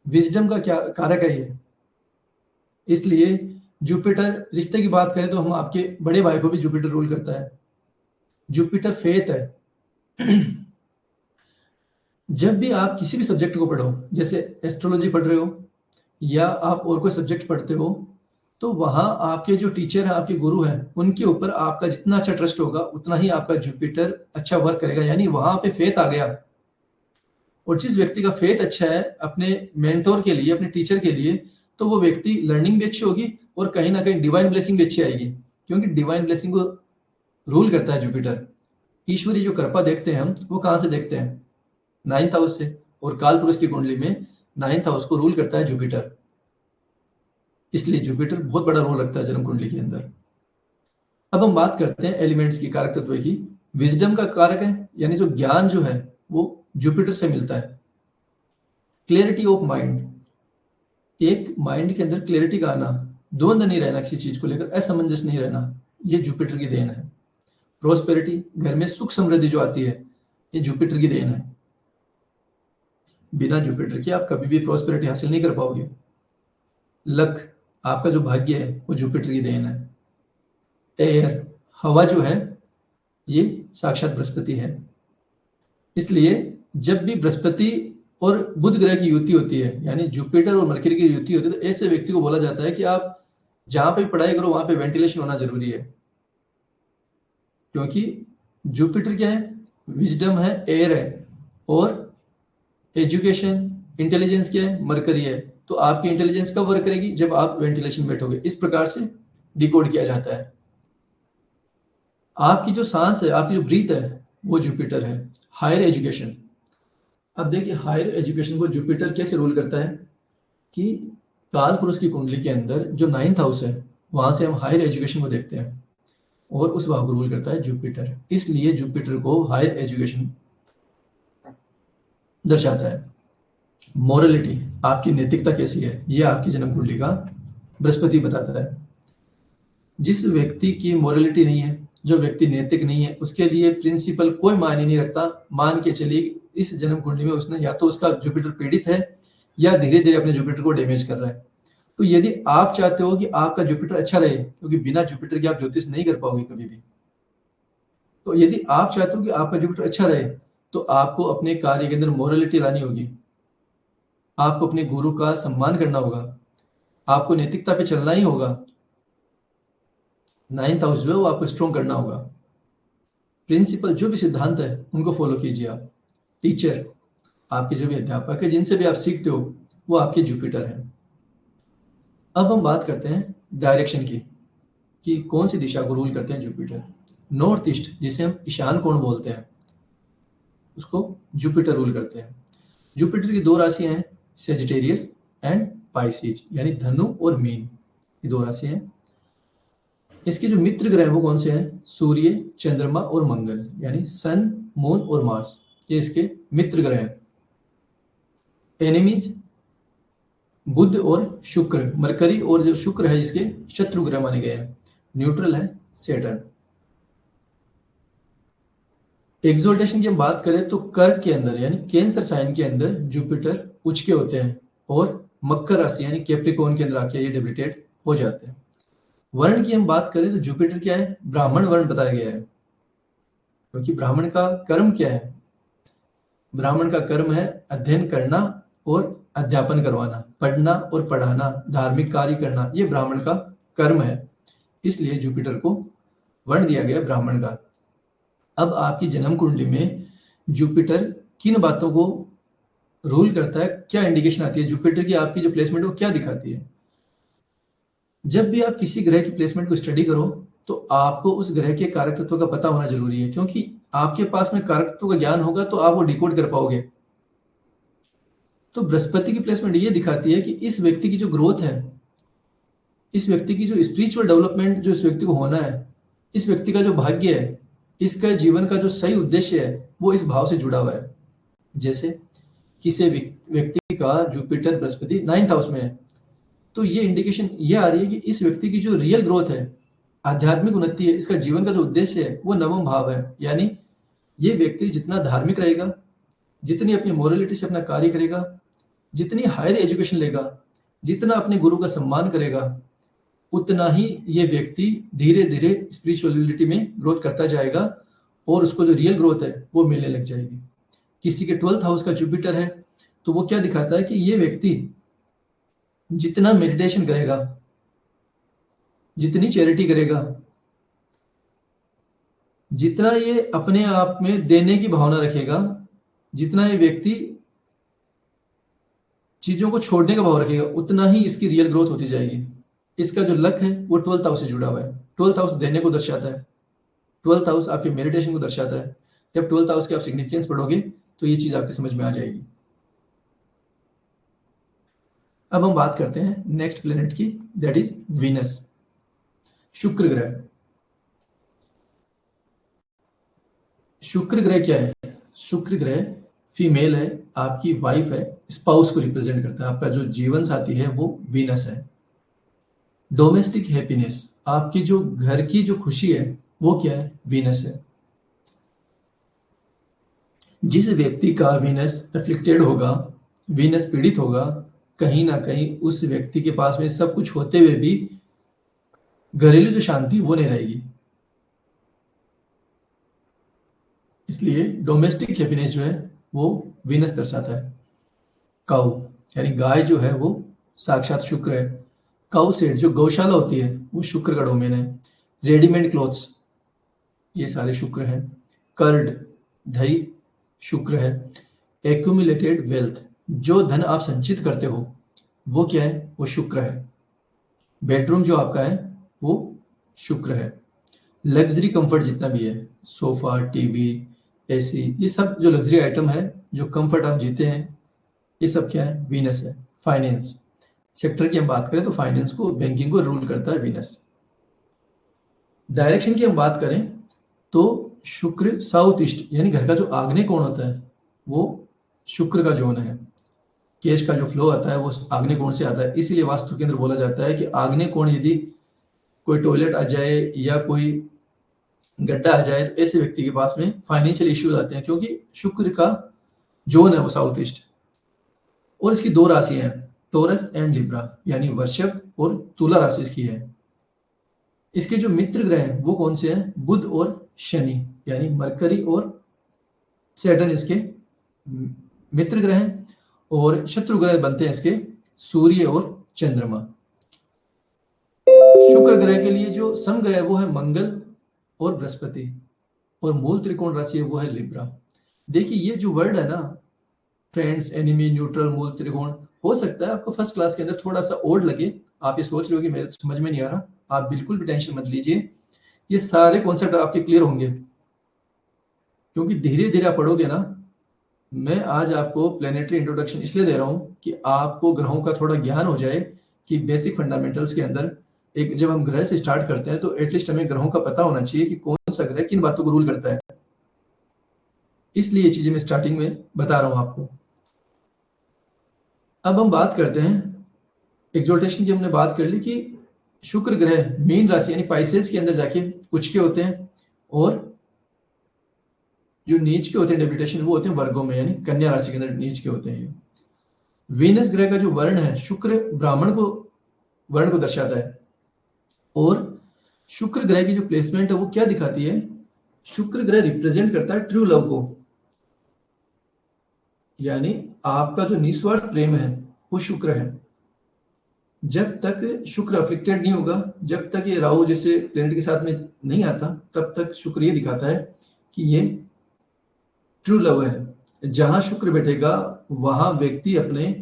विजडम का क्या कारक है ये, इसलिए जुपिटर, रिश्ते की बात करें तो हम आपके बड़े भाई को भी जुपिटर रूल करता है। जुपिटर फेथ है। जब भी आप किसी भी सब्जेक्ट को पढ़ो, जैसे एस्ट्रोलॉजी पढ़ रहे हो या आप और कोई सब्जेक्ट पढ़ते हो, तो वहां आपके जो टीचर है, आपके गुरु हैं, उनके ऊपर आपका जितना अच्छा ट्रस्ट होगा, उतना ही आपका जुपिटर अच्छा वर्क करेगा, यानी वहां पे फेथ आ गया। और जिस व्यक्ति का फेथ अच्छा है अपने मेंटोर के लिए, अपने टीचर के लिए, तो वो व्यक्ति लर्निंग भी अच्छी होगी और कहीं ना कहीं डिवाइन ब्लेसिंग भी अच्छी आएगी, क्योंकि डिवाइन ब्लेसिंग को रूल करता है जुपिटर। ईश्वरी जो कृपा देखते हैं हम, वो कहाँ से देखते हैं, 9th हाउस से। और काल पुरुष की कुंडली में 9th हाउस को रूल करता है जुपिटर, इसलिए जुपिटर बहुत बड़ा रोल रखता है जन्म कुंडली के अंदर। अब हम बात करते हैं एलिमेंट्स की, कारक तत्व की। विजडम का कारक है, यानी जो ज्ञान जो है वो जुपिटर से मिलता है। क्लियरिटी ऑफ माइंड, एक माइंड के अंदर क्लियरिटी का आना, द्वंद नहीं रहना, किसी चीज को लेकर असमंजस नहीं रहना, ये जुपिटर की देन है। प्रोस्पेरिटी, घर में सुख समृद्धि जो आती है, ये जुपिटर की देन है। बिना जुपिटर के आप कभी भी प्रोस्पेरिटी हासिल नहीं कर पाओगे। लक, आपका जो भाग्य है वो जुपिटर की देन है। एयर, हवा जो है, ये साक्षात बृहस्पति है। इसलिए जब भी बृहस्पति और बुध ग्रह की युति होती है, यानी जुपिटर और मरकरी की युति होती है, तो ऐसे व्यक्ति को बोला जाता है कि आप जहां पे पढ़ाई करो वहां पे वेंटिलेशन होना जरूरी है। क्योंकि जुपिटर क्या है, विजडम है, एयर है, और एजुकेशन, इंटेलिजेंस क्या है, मरकरी है। तो आपकी इंटेलिजेंस कब वर्क करेगी, जब आप वेंटिलेशन में बैठोगे। इस प्रकार से डिकोड किया जाता है। आपकी जो सांस है, आपकी जो ब्रीथ है, वो जुपिटर है। हायर एजुकेशन, अब देखिए हायर एजुकेशन को जुपिटर कैसे रूल करता है कि काल पुरुष की कुंडली के अंदर जो 9th हाउस है, वहां से हम हायर एजुकेशन को देखते हैं, और उस भाव को रूल करता है जुपिटर। इसलिए जुपिटर को हायर एजुकेशन दर्शाता है। मोरलिटी, आपकी नैतिकता कैसी है, यह आपकी जन्म कुंडली का बृहस्पति बताता है। जिस व्यक्ति की मोरलिटी नहीं है, जो व्यक्ति नैतिक नहीं है, उसके लिए प्रिंसिपल कोई मायने नहीं रखता। मान के चलिए इस जन्म कुंडली में उसने या तो उसका जुपिटर पीड़ित है, या धीरे धीरे अपने जुपिटर को डैमेज कर रहा है। तो यदि आप चाहते हो कि आपका जुपिटर अच्छा रहे, क्योंकि बिना जुपिटर के आप ज्योतिष नहीं कर पाओगे कभी भी, तो यदि आप चाहते हो कि आपका जुपिटर अच्छा रहे, तो आपको अपने कार्य के अंदर मोरलिटी लानी होगी। आपको अपने गुरु का सम्मान करना होगा, आपको नैतिकता पे चलना ही होगा। 9th हाउस जो है वो आपको स्ट्रॉन्ग करना होगा। प्रिंसिपल जो भी सिद्धांत है उनको फॉलो कीजिए आप। टीचर, आपके जो भी अध्यापक है जिनसे भी आप सीखते हो, वो आपके जुपिटर हैं। अब हम बात करते हैं डायरेक्शन की, कि कौन सी दिशा को रूल करते हैं जुपिटर। नॉर्थ ईस्ट, जिसे हम ईशान कोण बोलते हैं, उसको जुपिटर रूल करते हैं। जुपिटर की दो राशियां हैं, सेजिटेरियस एंड पाइसिज, यानी धनु और मीन, ये दो राशियां हैं। इसके जो मित्र ग्रह वो कौन से हैं? सूर्य, चंद्रमा और मंगल, यानी सन, मून और मार्स, ये इसके मित्र ग्रह हैं। एनिमीज बुध और शुक्र, मरकरी और जो शुक्र है इसके शत्रु ग्रह माने गए हैं। न्यूट्रल है सैटर्न। एक्सोल्टेशन की हम बात करें तो कर्क के अंदर यानी कैंसर साइन के अंदर जुपिटर उच्च के होते हैं और मकर राशि यानी कैप्रिकॉर्न के अंदर आके ये डेबिलिटेट हो जाते हैं। वर्ण की हम बात करें तो जुपिटर क्या है? ब्राह्मण वर्ण बताया गया है, क्योंकि ब्राह्मण का कर्म क्या है? ब्राह्मण का कर्म है अध्ययन करना और अध्यापन करवाना, पढ़ना और पढ़ाना, धार्मिक कार्य करना, ये ब्राह्मण का कर्म है। इसलिए जुपिटर को वर्ण दिया गया ब्राह्मण का। अब आपकी जन्म कुंडली में जुपिटर किन बातों को रूल करता है, क्या इंडिकेशन आती है जुपिटर की, आपकी जो प्लेसमेंट है वो क्या दिखाती है? जब भी आप किसी ग्रह की प्लेसमेंट को स्टडी करो तो आपको उस ग्रह के कारक तत्व का पता होना जरूरी है, क्योंकि आपके पास में कारक तत्व का ज्ञान होगा तो आप वो डिकोड कर पाओगे। तो बृहस्पति की प्लेसमेंट ये दिखाती है कि इस व्यक्ति की जो ग्रोथ है, इस व्यक्ति की जो स्पिरिचुअल डेवलपमेंट जो इस व्यक्ति को होना है, इस व्यक्ति का जो भाग्य है, इसका जीवन का जो सही उद्देश्य है, वो इस भाव से जुड़ा हुआ है। जैसे किसी व्यक्ति का जुपिटर बृहस्पति 9th हाउस में है, तो ये इंडिकेशन ये आ रही है कि इस व्यक्ति की जो रियल ग्रोथ है, आध्यात्मिक उन्नति है, इसका जीवन का जो उद्देश्य है वो नवम भाव है। यानी ये व्यक्ति जितना धार्मिक रहेगा, जितनी अपनी मोरलिटी से अपना कार्य करेगा, जितनी हायर एजुकेशन लेगा, जितना अपने गुरु का सम्मान करेगा, उतना ही ये व्यक्ति धीरे धीरे स्पिरिचुअलिटी में ग्रोथ करता जाएगा और उसको जो रियल ग्रोथ है वो मिलने लग जाएगी। किसी के 12th हाउस का जुपिटर है तो वो क्या दिखाता है कि ये व्यक्ति जितना मेडिटेशन करेगा, जितनी चैरिटी करेगा, जितना ये अपने आप में देने की भावना रखेगा, जितना ये व्यक्ति चीजों को छोड़ने का भाव रखेगा, उतना ही इसकी रियल ग्रोथ होती जाएगी। इसका जो लक है वो 12th हाउस से जुड़ा हुआ है। 12th हाउस देने को दर्शाता है, 12th हाउस आपके मेडिटेशन को दर्शाता है। जब 12th हाउस के आप सिग्निफिकेंस पढ़ोगे तो ये चीज आपकी समझ में आ जाएगी। अब हम बात करते हैं नेक्स्ट प्लेनेट की, दैट इज वीनस, शुक्र ग्रह। शुक्र ग्रह क्या है? शुक्र ग्रह फीमेल है, आपकी वाइफ है, स्पाउस को रिप्रेजेंट करता है। आपका जो जीवन साथी है वो वीनस है। डोमेस्टिक हैप्पीनेस, आपकी जो घर की जो खुशी है वो क्या है? वीनस है। जिस व्यक्ति का वीनस अफ्लिक्टेड होगा, वीनस पीड़ित होगा, कहीं ना कहीं उस व्यक्ति के पास में सब कुछ होते हुए भी घरेलू जो शांति वो नहीं रहेगी। इसलिए डोमेस्टिक हैप्पीनेस जो है वो वीनस दर्शाता है। काऊ यानी गाय जो है वो साक्षात शुक्र है। काऊ सेट जो गौशाला होती है वो शुक्र का डोमेन है। रेडीमेड क्लॉथ्स ये सारे शुक्र हैं। कर्ड दही शुक्र है। एक्यूमुलेटेड वेल्थ जो धन आप संचित करते हो वो क्या है? वो शुक्र है। बेडरूम जो आपका है वो शुक्र है। लग्जरी कंफर्ट जितना भी है, सोफा, टीवी, एसी, ये सब जो लग्जरी आइटम है, जो कंफर्ट आप जीते हैं, ये सब क्या है? वीनस है। फाइनेंस सेक्टर की हम बात करें तो फाइनेंस को, बैंकिंग को रूल करता है वीनस। डायरेक्शन की हम बात करें तो शुक्र साउथ ईस्ट यानी घर का जो आग्नेय कोण होता है वो शुक्र का जोन है। कैश का जो फ्लो आता है वो आग्नेय कोण से आता है। इसीलिए वास्तु के अंदर बोला जाता है कि आग्नेय कोण यदि कोई टॉयलेट आ जाए या कोई गड्ढा आ जाए तो ऐसे व्यक्ति के पास में फाइनेंशियल इश्यूज आते हैं, क्योंकि शुक्र का जोन है वो साउथ ईस्ट। और इसकी दो राशियां हैं, टोरस एंड लिब्रा, यानी वृषभ और तुला राशि इसकी है। इसके जो मित्र ग्रह हैं वो कौन से हैं? बुध और शनि, यानी मरकरी और सैटर्न इसके मित्र ग्रह हैं। और शत्रु ग्रह बनते हैं इसके सूर्य और चंद्रमा। शुक्र ग्रह के लिए जो सम ग्रह है वो है मंगल और बृहस्पति, और मूल त्रिकोण राशि है वो है लिब्रा। देखिए ये जो वर्ड है ना, फ्रेंड्स, एनिमी, न्यूट्रल, मूल त्रिकोण, हो सकता है आपको फर्स्ट क्लास के अंदर थोड़ा सा ओड लगे, आप ये सोच रहे हो कि मेरे समझ में नहीं आ रहा, आप बिल्कुल भी टेंशन मत लीजिए, ये सारे कॉन्सेप्ट आपके क्लियर होंगे, क्योंकि धीरे धीरे आप पढ़ोगे ना। मैं आज आपको प्लेनेटरी इंट्रोडक्शन इसलिए दे रहा हूँ कि आपको ग्रहों का थोड़ा ज्ञान हो जाए, कि बेसिक फंडामेंटल्स के अंदर एक जब हम ग्रह से स्टार्ट करते हैं तो एटलीस्ट हमें ग्रहों का पता होना चाहिए कि कौन सा ग्रह किन बातों को रूल करता है। इसलिए ये चीजें मैं स्टार्टिंग में बता रहा हूं आपको। अब हम बात करते हैं एक्सोल्टेशन की। हमने बात कर ली कि शुक्र ग्रह मीन राशि यानी पाइसेस के अंदर जाके उच्च के होते हैं, और जो नीच के होते हैं डेबिटेशन वो होते हैं वर्गों में, यानी कन्या राशि के अंदर नीच के होते हैं। वीनस ग्रह का जो वर्ण है, शुक्र ब्राह्मण को वर्ण को दर्शाता है, और शुक्र ग्रह की जो प्लेसमेंट है वो क्या दिखाती है, शुक्र ग्रह रिप्रेजेंट करता है ट्रू लव को, यानी आपका जो निस्वार्थ प्रेम है वो शुक्र है। जब तक शुक्र अफेक्टेड नहीं होगा, जब तक ये राहु जैसे प्लेनेट के साथ में नहीं आता, तब तक शुक्र ये दिखाता है कि ये ट्रू लव है। जहां शुक्र बैठेगा वहां व्यक्ति अपने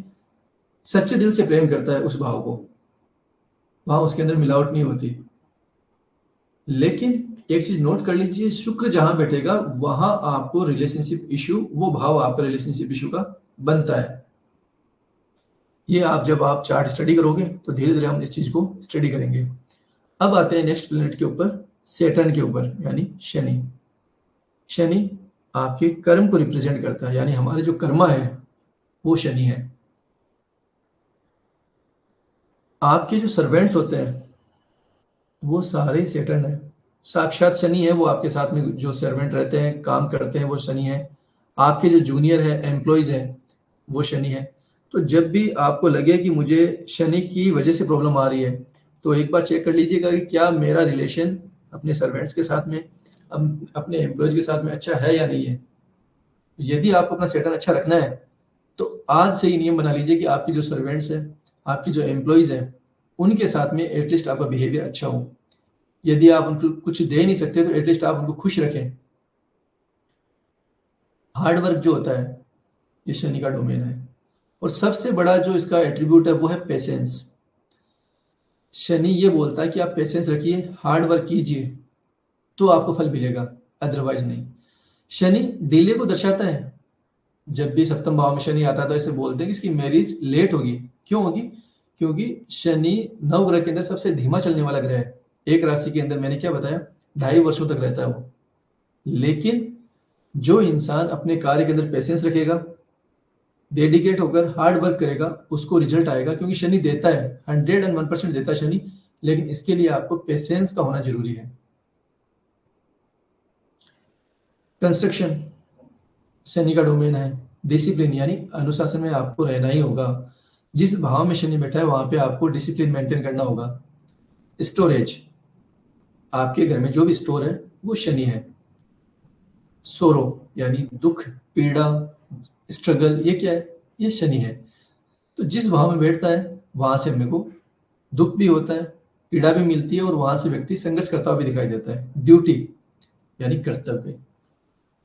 सच्चे दिल से प्रेम करता है उस भाव को, वहां उसके अंदर मिलावट नहीं होती। लेकिन एक चीज नोट कर लीजिए, शुक्र जहां बैठेगा वहां आपको रिलेशनशिप इश्यू, वो भाव आपका रिलेशनशिप इश्यू का बनता है। ये आप जब आप चार्ट स्टडी करोगे तो धीरे धीरे हम इस चीज को स्टडी करेंगे। अब आते हैं नेक्स्ट प्लेनेट के ऊपर, सैटर्न के ऊपर, यानी शनि। शनि आपके कर्म को रिप्रेजेंट करता है, यानी हमारे जो कर्मा है वो शनि है। आपके जो सर्वेंट्स होते हैं वो सारे सैटर्न है, साक्षात शनि है। वो आपके साथ में जो सर्वेंट रहते हैं, काम करते हैं, वो शनि है। आपके जो जूनियर है, एम्प्लॉयज हैं, वो शनि है। तो जब भी आपको लगे कि मुझे शनि की वजह से प्रॉब्लम आ रही है, तो एक बार चेक कर लीजिएगा कि क्या मेरा रिलेशन अपने सर्वेंट्स के साथ में, अपने एम्प्लॉयज के साथ में अच्छा है या नहीं है। यदि आपको अपना सेटल अच्छा रखना है तो आज से ही नियम बना लीजिए कि आपकी जो सर्वेंट्स हैं, आपकी जो एम्प्लॉयज हैं, उनके साथ में एटलीस्ट आपका बिहेवियर अच्छा हो। यदि आप उनको कुछ दे नहीं सकते तो एटलीस्ट आप उनको खुश रखें। हार्ड वर्क जो होता है ये शनि का डोमेन है, और सबसे बड़ा जो इसका एट्रीब्यूट है वो है पेशेंस। शनि ये बोलता है कि आप पेशेंस रखिए, हार्ड वर्क कीजिए, तो आपको फल मिलेगा, अदरवाइज नहीं। शनि डिले को दर्शाता है। जब भी सप्तम भाव में शनि आता है तो ऐसे बोलते हैं कि इसकी मैरिज लेट होगी। क्यों होगी? क्योंकि शनि नवग्रह के अंदर सबसे धीमा चलने वाला ग्रह है। एक राशि के अंदर मैंने क्या बताया, 2.5 वर्षों तक रहता है वो। लेकिन जो इंसान अपने कार्य के अंदर पेशेंस रखेगा, डेडिकेट होकर हार्ड वर्क करेगा, उसको रिजल्ट आएगा। क्योंकि शनि देता है, 101% देता है शनि, लेकिन इसके लिए आपको पेशेंस का होना जरूरी है। कंस्ट्रक्शन शनि का डोमेन है। डिसिप्लिन यानी अनुशासन में आपको रहना ही होगा। जिस भाव में शनि बैठा है वहां पे आपको डिसिप्लिन मेंटेन करना होगा। स्टोरेज, आपके घर में जो भी स्टोर है वो शनि है। सोरो यानी दुख, पीड़ा, स्ट्रगल, ये क्या है? ये शनि है। तो जिस भाव में बैठता है वहां से मेरे को दुख भी होता है, पीड़ा भी मिलती है, और वहां से व्यक्ति संघर्ष करता हुआ भी दिखाई देता है। ड्यूटी यानी कर्तव्य।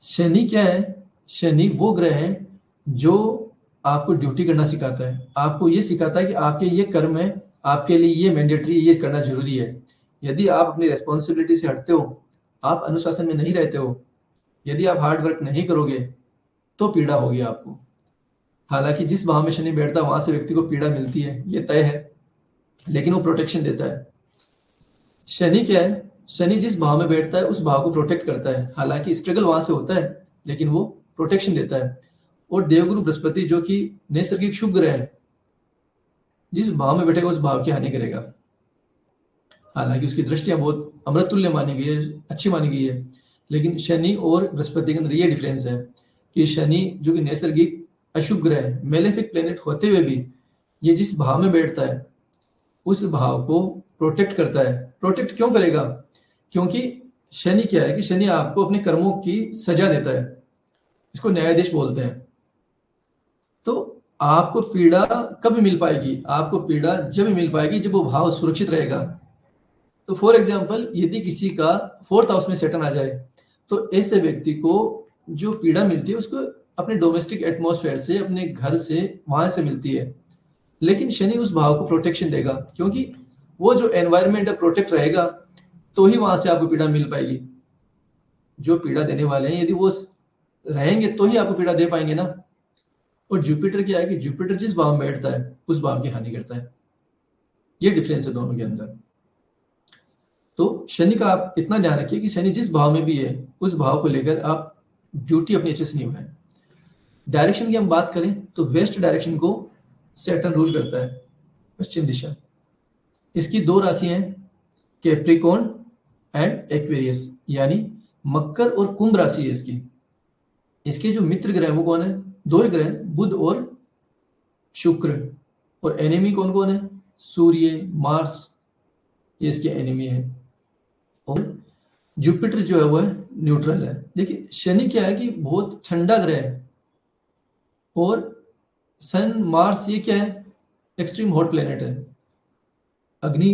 शनि क्या है? शनि वो ग्रह है जो आपको ड्यूटी करना सिखाता है। आपको ये सिखाता है कि आपके ये कर्म है, आपके लिए ये मैंडेटरी, ये करना जरूरी है। यदि आप अपनी रेस्पॉन्सिबिलिटी से हटते हो, आप अनुशासन में नहीं रहते हो, यदि आप हार्ड वर्क नहीं करोगे तो पीड़ा होगी आपको। हालांकि जिस भाव में शनि बैठता है वहां से व्यक्ति को पीड़ा मिलती है, ये तय है, लेकिन वो प्रोटेक्शन देता है। शनि क्या है? शनि जिस भाव में बैठता है उस भाव को प्रोटेक्ट करता है। हालांकि स्ट्रगल वहां से होता है, लेकिन वो प्रोटेक्शन देता है। और देवगुरु बृहस्पति जो कि नैसर्गिक शुभ ग्रह है, जिस भाव में बैठेगा उस भाव की हानि करेगा। हालांकि उसकी दृष्टियां बहुत अमृतुल्य मानी गई है, अच्छी मानी गई है, लेकिन शनि और बृहस्पति के अंदर ये डिफरेंस है कि शनि जो कि नैसर्गिक अशुभ ग्रह है, मेलेफिक प्लेनेट होते हुए भी ये जिस भाव में बैठता है उस भाव को प्रोटेक्ट करता है। प्रोटेक्ट क्यों करेगा? क्योंकि शनि क्या है कि शनि आपको अपने कर्मों की सजा देता है। इसको न्यायाधीश बोलते हैं। तो आपको पीड़ा कब मिल पाएगी? आपको पीड़ा जब मिल पाएगी जब वो भाव सुरक्षित रहेगा। तो फॉर एग्जाम्पल, यदि किसी का 4th हाउस में सैटर्न आ जाए तो ऐसे व्यक्ति को जो पीड़ा मिलती है उसको अपने डोमेस्टिक एटमॉस्फेयर से, अपने घर से, वहां से मिलती है। लेकिन शनि उस भाव को प्रोटेक्शन देगा, क्योंकि वो जो एनवायरमेंट है प्रोटेक्ट रहेगा तो ही वहां से आपको पीड़ा मिल पाएगी। जो पीड़ा देने वाले हैं यदि वो रहेंगे तो ही आपको पीड़ा दे पाएंगे ना। और जुपिटर क्या है कि जुपिटर जिस भाव में बैठता है उस भाव की हानि करता है। ये डिफरेंस है दोनों के अंदर। तो शनि का आप इतना ध्यान रखिए कि शनि जिस भाव में भी है उस भाव को लेकर आप ड्यूटी अपनी अच्छे से निभाएं। डायरेक्शन की हम बात करें तो वेस्ट डायरेक्शन को सैटर्न रूल करता है, पश्चिम दिशा। इसकी दो राशि हैं, कैप्रिकॉर्न एंड एक्वेरियस, यानी मकर और कुंभ राशि है इसकी। इसके जो मित्र ग्रह वो कौन है? दो ही ग्रह, बुध और शुक्र। और एनिमी कौन कौन है? सूर्य, मार्स, ये इसके एनिमी है। और जुपिटर जो है वो है न्यूट्रल है। देखिए शनि क्या है कि बहुत ठंडा ग्रह है, और सन, मार्स, ये क्या है? एक्सट्रीम हॉट प्लेनेट है, अग्नि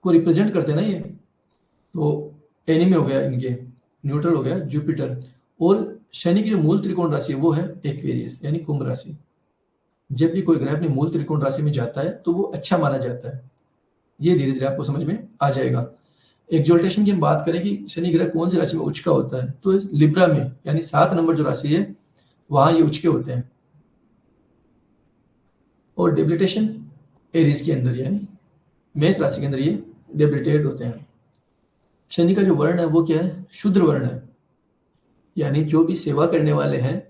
को रिप्रेजेंट करते हैं ना ये। तो एनिमी हो गया इनके, न्यूट्रल हो गया जुपिटर। और शनि की जो मूल त्रिकोण राशि है वो है एक्वेरियस, यानी कुंभ राशि। जब भी कोई ग्रह अपनी मूल त्रिकोण राशि में जाता है तो वो अच्छा माना जाता है। ये धीरे धीरे आपको समझ में आ जाएगा। एक्सोल्टेशन की हम बात करें कि शनि ग्रह कौन सी राशि में उच्च का होता है, तो लिब्रा में, यानी 7 नंबर जो राशि है वहां ये उच्च के होते हैं। और डेबिलिटेशन एरीज के अंदर, यानी मेष राशि के अंदर ये डेबिलिटेट होते हैं। शनि का जो वर्ण है वो क्या है? शूद्र वर्ण है, यानी जो भी सेवा करने वाले हैं,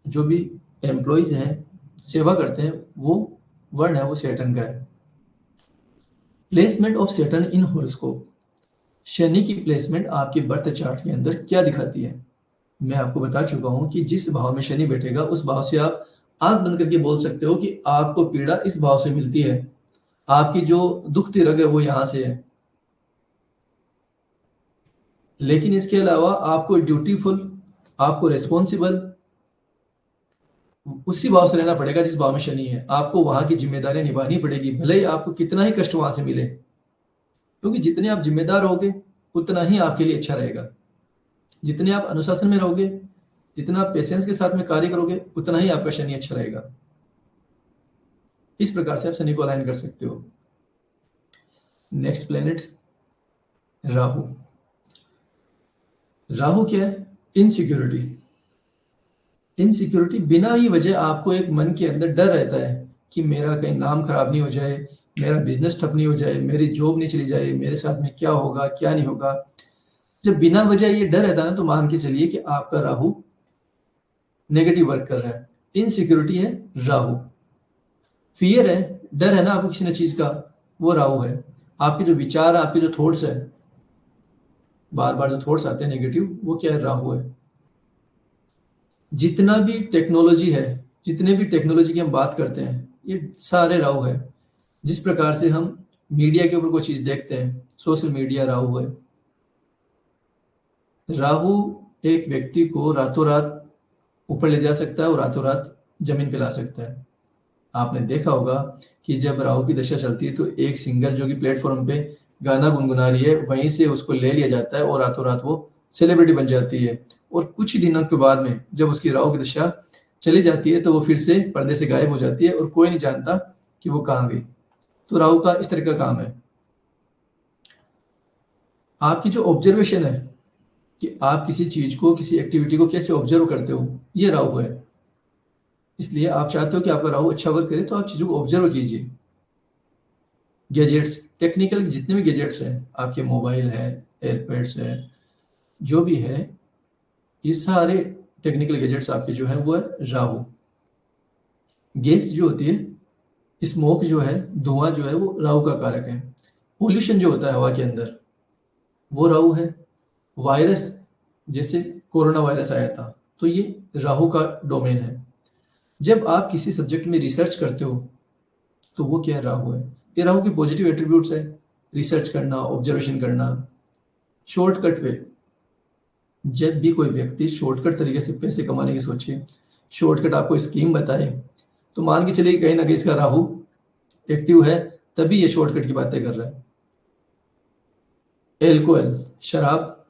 जो भी एम्प्लॉइज हैं, सेवा करते हैं, वो वर्ण है वो सैटर्न का है। Placement of Saturn in horoscope. Shani की प्लेसमेंट आपके बर्थ चार्ट के अंदर क्या दिखाती है? मैं आपको बता चुका हूं कि जिस भाव में शनि बैठेगा उस भाव से आप आंख बंद करके बोल सकते हो कि आपको पीड़ा इस भाव से मिलती है, आपकी जो दुखती रग है वो यहां से है। लेकिन इसके अलावा आपको ड्यूटीफुल, आपको रेस्पॉन्सिबल उसी भाव से रहना पड़ेगा जिस भाव में शनि है। आपको वहां की जिम्मेदारियां निभानी पड़ेगी, भले ही आपको कितना ही कष्ट वहां से मिले, क्योंकि जितने आप जिम्मेदार रहोगे उतना ही आपके लिए अच्छा रहेगा। जितने आप अनुशासन में रहोगे, जितना आप पेशेंस के साथ में कार्य करोगे, उतना ही आपका शनि अच्छा रहेगा। इस प्रकार से आप शनि को अलाइन कर सकते हो। Next planet Rahu. राहु क्या है? इनसिक्योरिटी। इनसिक्योरिटी, बिना ही वजह आपको एक मन के अंदर डर रहता है कि मेरा कहीं नाम खराब नहीं हो जाए, मेरा बिजनेस ठप नहीं हो जाए, मेरी जॉब नहीं चली जाए, मेरे साथ में क्या होगा क्या नहीं होगा। जब बिना वजह ये डर रहता है ना, तो मान के चलिए कि आपका राहु नेगेटिव वर्क कर रहा है। इनसिक्योरिटी है राहु। फियर है, डर है ना आपको किसी न चीज का, वो राहु है। आपके जो विचार है, आपके जो थॉट्स है, बार बार जो थॉट्स आते हैं नेगेटिव, वो क्या है? राहु है। जितना भी टेक्नोलॉजी है, जितने भी टेक्नोलॉजी की हम बात करते हैं, ये सारे राहु है। जिस प्रकार से हम मीडिया के ऊपर कोई चीज देखते हैं, सोशल मीडिया राहु है। राहु एक व्यक्ति को रातों रात ऊपर ले जा सकता है और रातों रात जमीन पे ला सकता है। आपने देखा होगा कि जब राहु की दशा चलती है तो एक सिंगर जो कि प्लेटफॉर्म पे गाना गुनगुना रही है, वहीं से उसको ले लिया जाता है और रातों रात वो सेलिब्रिटी बन जाती है। और कुछ ही दिनों के बाद में जब उसकी राहु की दशा चली जाती है तो वो फिर से पर्दे से गायब हो जाती है और कोई नहीं जानता कि वो कहाँ गई। तो राहु का इस तरह का काम है। आपकी जो ऑब्जर्वेशन है कि आप किसी चीज को, किसी एक्टिविटी को कैसे ऑब्जर्व करते हो, ये राहु है। इसलिए आप चाहते हो कि आपका राहु अच्छा वर्क करे तो आप चीजों को ऑब्जर्व कीजिए। गैजेट्स, टेक्निकल जितने भी गैजेट्स हैं, आपके मोबाइल है, एयरपैड्स है, जो भी है, ये सारे टेक्निकल गैजेट्स आपके जो है वो है राहु। गैस जो होती है, स्मोक जो है, धुआं जो है, वो राहु का कारक है। पोल्यूशन जो होता है हवा के अंदर, वो राहु है। वायरस, जैसे कोरोना वायरस आया था, तो ये राहु का डोमेन है। जब आप किसी सब्जेक्ट में रिसर्च करते हो तो वो क्या है? राहु है। ये राहु के पॉजिटिव एट्रीब्यूट्स है, रिसर्च करना, ऑब्जर्वेशन करना, शॉर्टकट वे। जब भी कोई व्यक्ति शॉर्टकट तरीके से पैसे कमाने की सोचे, शॉर्टकट आपको स्कीम बताए, तो मान के चलिए कहीं ना कहीं इसका राहु एक्टिव है, तभी ये शॉर्टकट की बातें कर रहा है। एल्कोहल, शराब,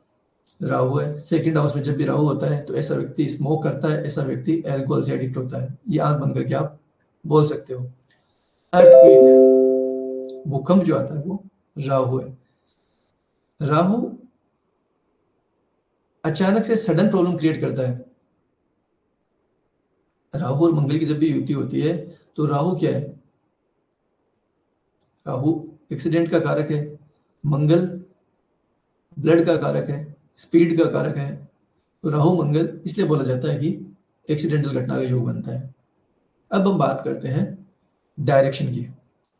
राहु है। सेकंड हाउस में जब भी राहु होता है तो ऐसा व्यक्ति स्मोक करता है, ऐसा व्यक्ति अल्कोहल से एडिक्ट होता है। ये आंख बंद करके आप बोल सकते हो। अर्थक्वेक, भूकंप जो आता है वो राहु है। राहु अचानक से सडन प्रॉब्लम क्रिएट करता है। राहु और मंगल की जब भी युति होती है तो राहु क्या है? राहु एक्सीडेंट का कारक है, मंगल ब्लड का कारक है, स्पीड का कारक है। तो राहु मंगल इसलिए बोला जाता है कि एक्सीडेंटल घटना का योग बनता है। अब हम बात करते हैं डायरेक्शन की,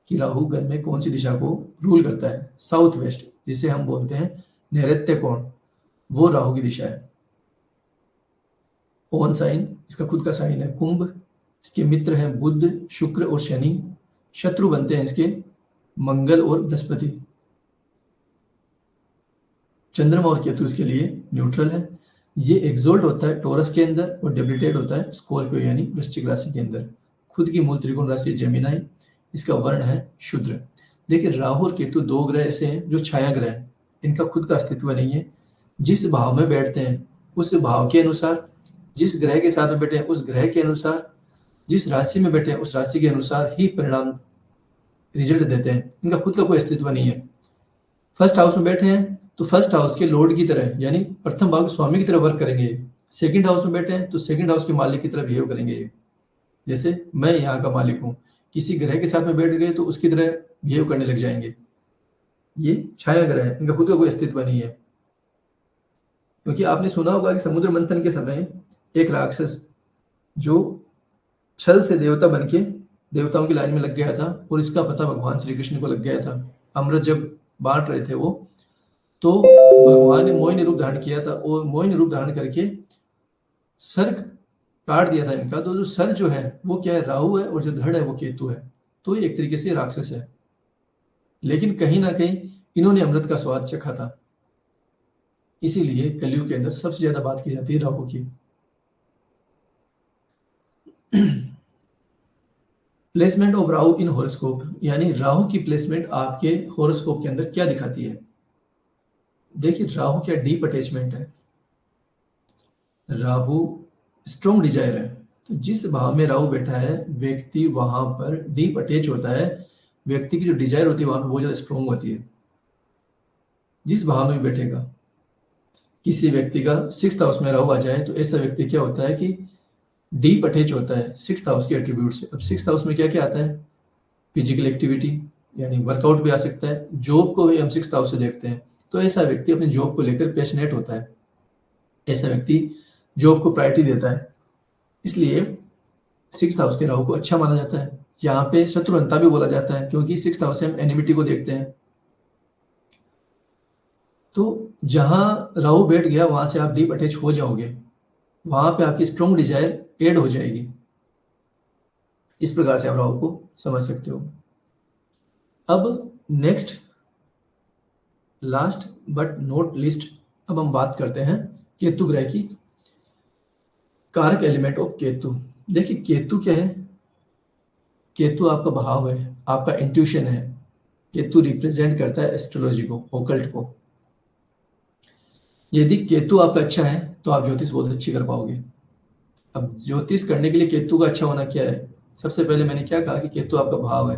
कि राहु घर में कौन सी दिशा को रूल करता है। साउथ वेस्ट, जिसे हम बोलते हैं नैऋत्य कोण, वो राहु की दिशा है। ओन साइन, इसका खुद का साइन है कुंभ। इसके मित्र हैं बुध, शुक्र और शनि। शत्रु बनते हैं इसके मंगल और बृहस्पति। चंद्रमा और केतु इसके लिए न्यूट्रल है। ये एग्जोल्ट होता है टॉरस के अंदर और डेबिलिटेट होता है स्कॉर्पियो यानी वृश्चिक राशि के अंदर। खुद की मूल त्रिकोण राशि जेमिनाई। इसका वर्ण है शूद्र। देखिए राहु और केतु दो ग्रह ऐसे हैं जो छाया ग्रह हैं, इनका खुद का अस्तित्व नहीं है। जिस भाव में बैठते हैं उस भाव के अनुसार, जिस ग्रह के साथ में बैठे हैं उस ग्रह के अनुसार, जिस राशि में बैठे हैं उस राशि के अनुसार ही परिणाम रिजल्ट देते हैं। इनका खुद का कोई अस्तित्व नहीं है। फर्स्ट हाउस में बैठे हैं तो फर्स्ट हाउस के लॉर्ड की तरह यानी प्रथम भाव के स्वामी की तरह वर्क करेंगे। सेकंड हाउस में बैठे हैं तो सेकंड हाउस के मालिक की तरह बिहेव करेंगे। जैसे मैं यहाँ का मालिक हूँ, किसी ग्रह के साथ में बैठ गए तो उसकी तरह बिहेव करने लग जाएंगे। ये छाया ग्रह है, इनका खुद का कोई अस्तित्व नहीं है। क्योंकि आपने सुना होगा कि समुद्र मंथन के समय एक राक्षस जो छल से देवता बनके देवताओं की लाइन में लग गया था और इसका पता भगवान श्री कृष्ण को लग गया था। अमृत जब बांट रहे थे वो, तो भगवान ने मोहिनी रूप धारण किया था और मोहिनी रूप धारण करके सर काट दिया था इनका। तो जो सर जो है वो क्या है? राहु है, और जो धड़ है वो केतु है। तो ये एक तरीके से राक्षस है, लेकिन कहीं ना कहीं इन्होंने अमृत का स्वाद चखा था। इसीलिए कलयुग के अंदर सबसे ज्यादा बात की जाती है राहु की। Placement of Rahu in horoscope, यानी राहु की प्लेसमेंट आपके हॉरोस्कोप के अंदर क्या दिखाती है। देखिए राहु क्या डीप अटैचमेंट है। राहु स्ट्रॉन्ग डिजायर है। तो जिस भाव में राहु बैठा है व्यक्ति वहां पर डीप अटैच होता है। व्यक्ति की जो डिजायर होती है वहां पर बहुत ज्यादा स्ट्रॉन्ग होती है। जिस भाव में बैठेगा, किसी व्यक्ति का सिक्स्थ हाउस में राहु आ जाए तो ऐसा व्यक्ति क्या होता है कि डीप अटैच होता है सिक्स्थ हाउस के एट्रीब्यूट से। अब सिक्स्थ हाउस में क्या क्या आता है? फिजिकल एक्टिविटी यानी वर्कआउट भी आ सकता है। जॉब को भी हम सिक्स्थ हाउस से देखते हैं। तो ऐसा व्यक्ति अपने जॉब को लेकर पैशनेट होता है। ऐसा व्यक्ति जॉब को प्रायोरिटी देता है। इसलिए सिक्स्थ हाउस के राहु को अच्छा माना जाता है। यहाँ पे शत्रुअंता भी बोला जाता है, क्योंकि सिक्स्थ हाउस से हम एनिमिटी को देखते हैं। तो जहां राहु बैठ गया वहां से आप डीप अटैच हो जाओगे, वहां पे आपकी स्ट्रॉन्ग डिजायर ऐड हो जाएगी। इस प्रकार से आप राहु को समझ सकते हो। अब next, last but not least, अब हम बात करते हैं केतु ग्रह की। कारक एलिमेंट ऑफ केतु। देखिए केतु क्या है? केतु आपका भाव है, आपका इंट्यूशन है। केतु रिप्रेजेंट करता है एस्ट्रोलॉजी को, ओकल्ट को। यदि केतु आपका अच्छा है तो आप ज्योतिष बहुत अच्छी कर पाओगे। अब ज्योतिष करने के लिए केतु का अच्छा होना क्या है? सबसे पहले मैंने क्या कहा कि केतु आपका भाव है।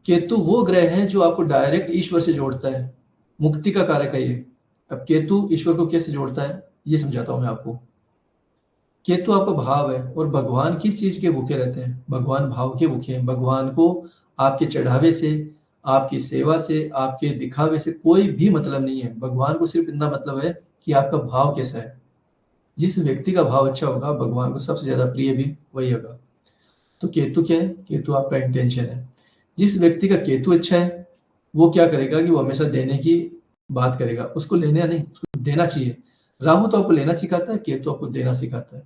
केतु वो ग्रह है जो आपको डायरेक्ट ईश्वर से जोड़ता है, मुक्ति का कारक है ये। अब केतु ईश्वर को कैसे जोड़ता है ये समझाता हूं मैं आपको। केतु आपका भाव है, और भगवान किस चीज के भूखे रहते हैं? भगवान भाव के भूखे हैं। भगवान को आपके चढ़ावे से, आपकी सेवा से, आपके दिखावे से कोई भी मतलब नहीं है। भगवान को सिर्फ इतना मतलब है कि आपका भाव कैसा है। जिस व्यक्ति का भाव अच्छा होगा भगवान को सबसे ज्यादा प्रिय भी वही होगा। तो केतु क्या है? केतु आपका इंटेंशन है। जिस व्यक्ति का केतु अच्छा है वो क्या करेगा कि वो हमेशा देने की बात करेगा। उसको लेना नहीं, उसको देना चाहिए। राहु तो आपको लेना सिखाता है, केतु आपको देना सिखाता है।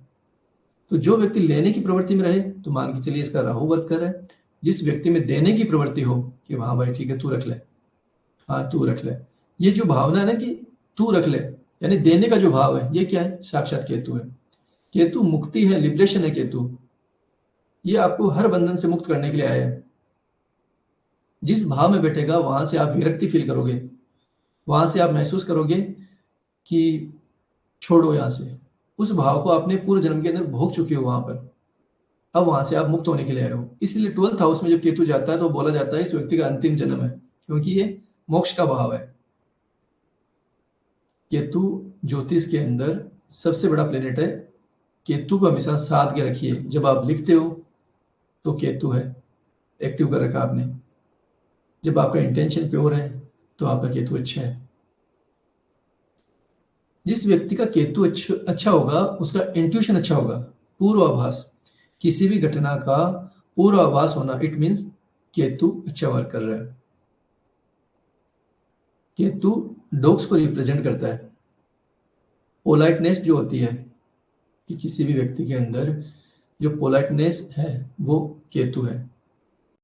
तो जो व्यक्ति लेने की प्रवृत्ति में रहे तो मान के चलिए इसका राहु वर्क कर रहा है। जिस व्यक्ति में देने की प्रवृत्ति हो कि हाँ भाई ठीक है तू रख ले, हाँ तू रख ले, ये जो भावना है ना कि तू रख ले, यानी देने का जो भाव है, ये क्या है? साक्षात केतु है। केतु मुक्ति है, लिबरेशन है केतु। ये आपको हर बंधन से मुक्त करने के लिए आया है। जिस भाव में बैठेगा वहां से आप विरक्ति फील करोगे, वहां से आप महसूस करोगे कि छोड़ो यहाँ से। उस भाव को आपने पूरे जन्म के अंदर भोग चुके हो वहां पर, अब वहां से आप मुक्त होने के लिए आए हो। इसलिए 12th हाउस में जब केतु जाता है तो बोला जाता है इस व्यक्ति का अंतिम जन्म है, क्योंकि ये मोक्ष का भाव है। केतु ज्योतिष के अंदर सबसे बड़ा प्लेनेट है। केतु को हमेशा साथ के रखिए। जब आप लिखते हो तो केतु है, एक्टिव कर रखा आपने। जब आपका इंटेंशन प्योर है तो आपका केतु अच्छा है। जिस व्यक्ति का केतु अच्छा होगा उसका इंट्यूशन अच्छा होगा, पूर्वाभास। किसी भी घटना का पूर्वाभास होना, इट मीन्स केतु अच्छा वर्क कर रहा है। केतु डॉग्स को रिप्रेजेंट करता है। पोलाइटनेस जो होती है कि किसी भी व्यक्ति के अंदर जो पोलाइटनेस है वो केतु है।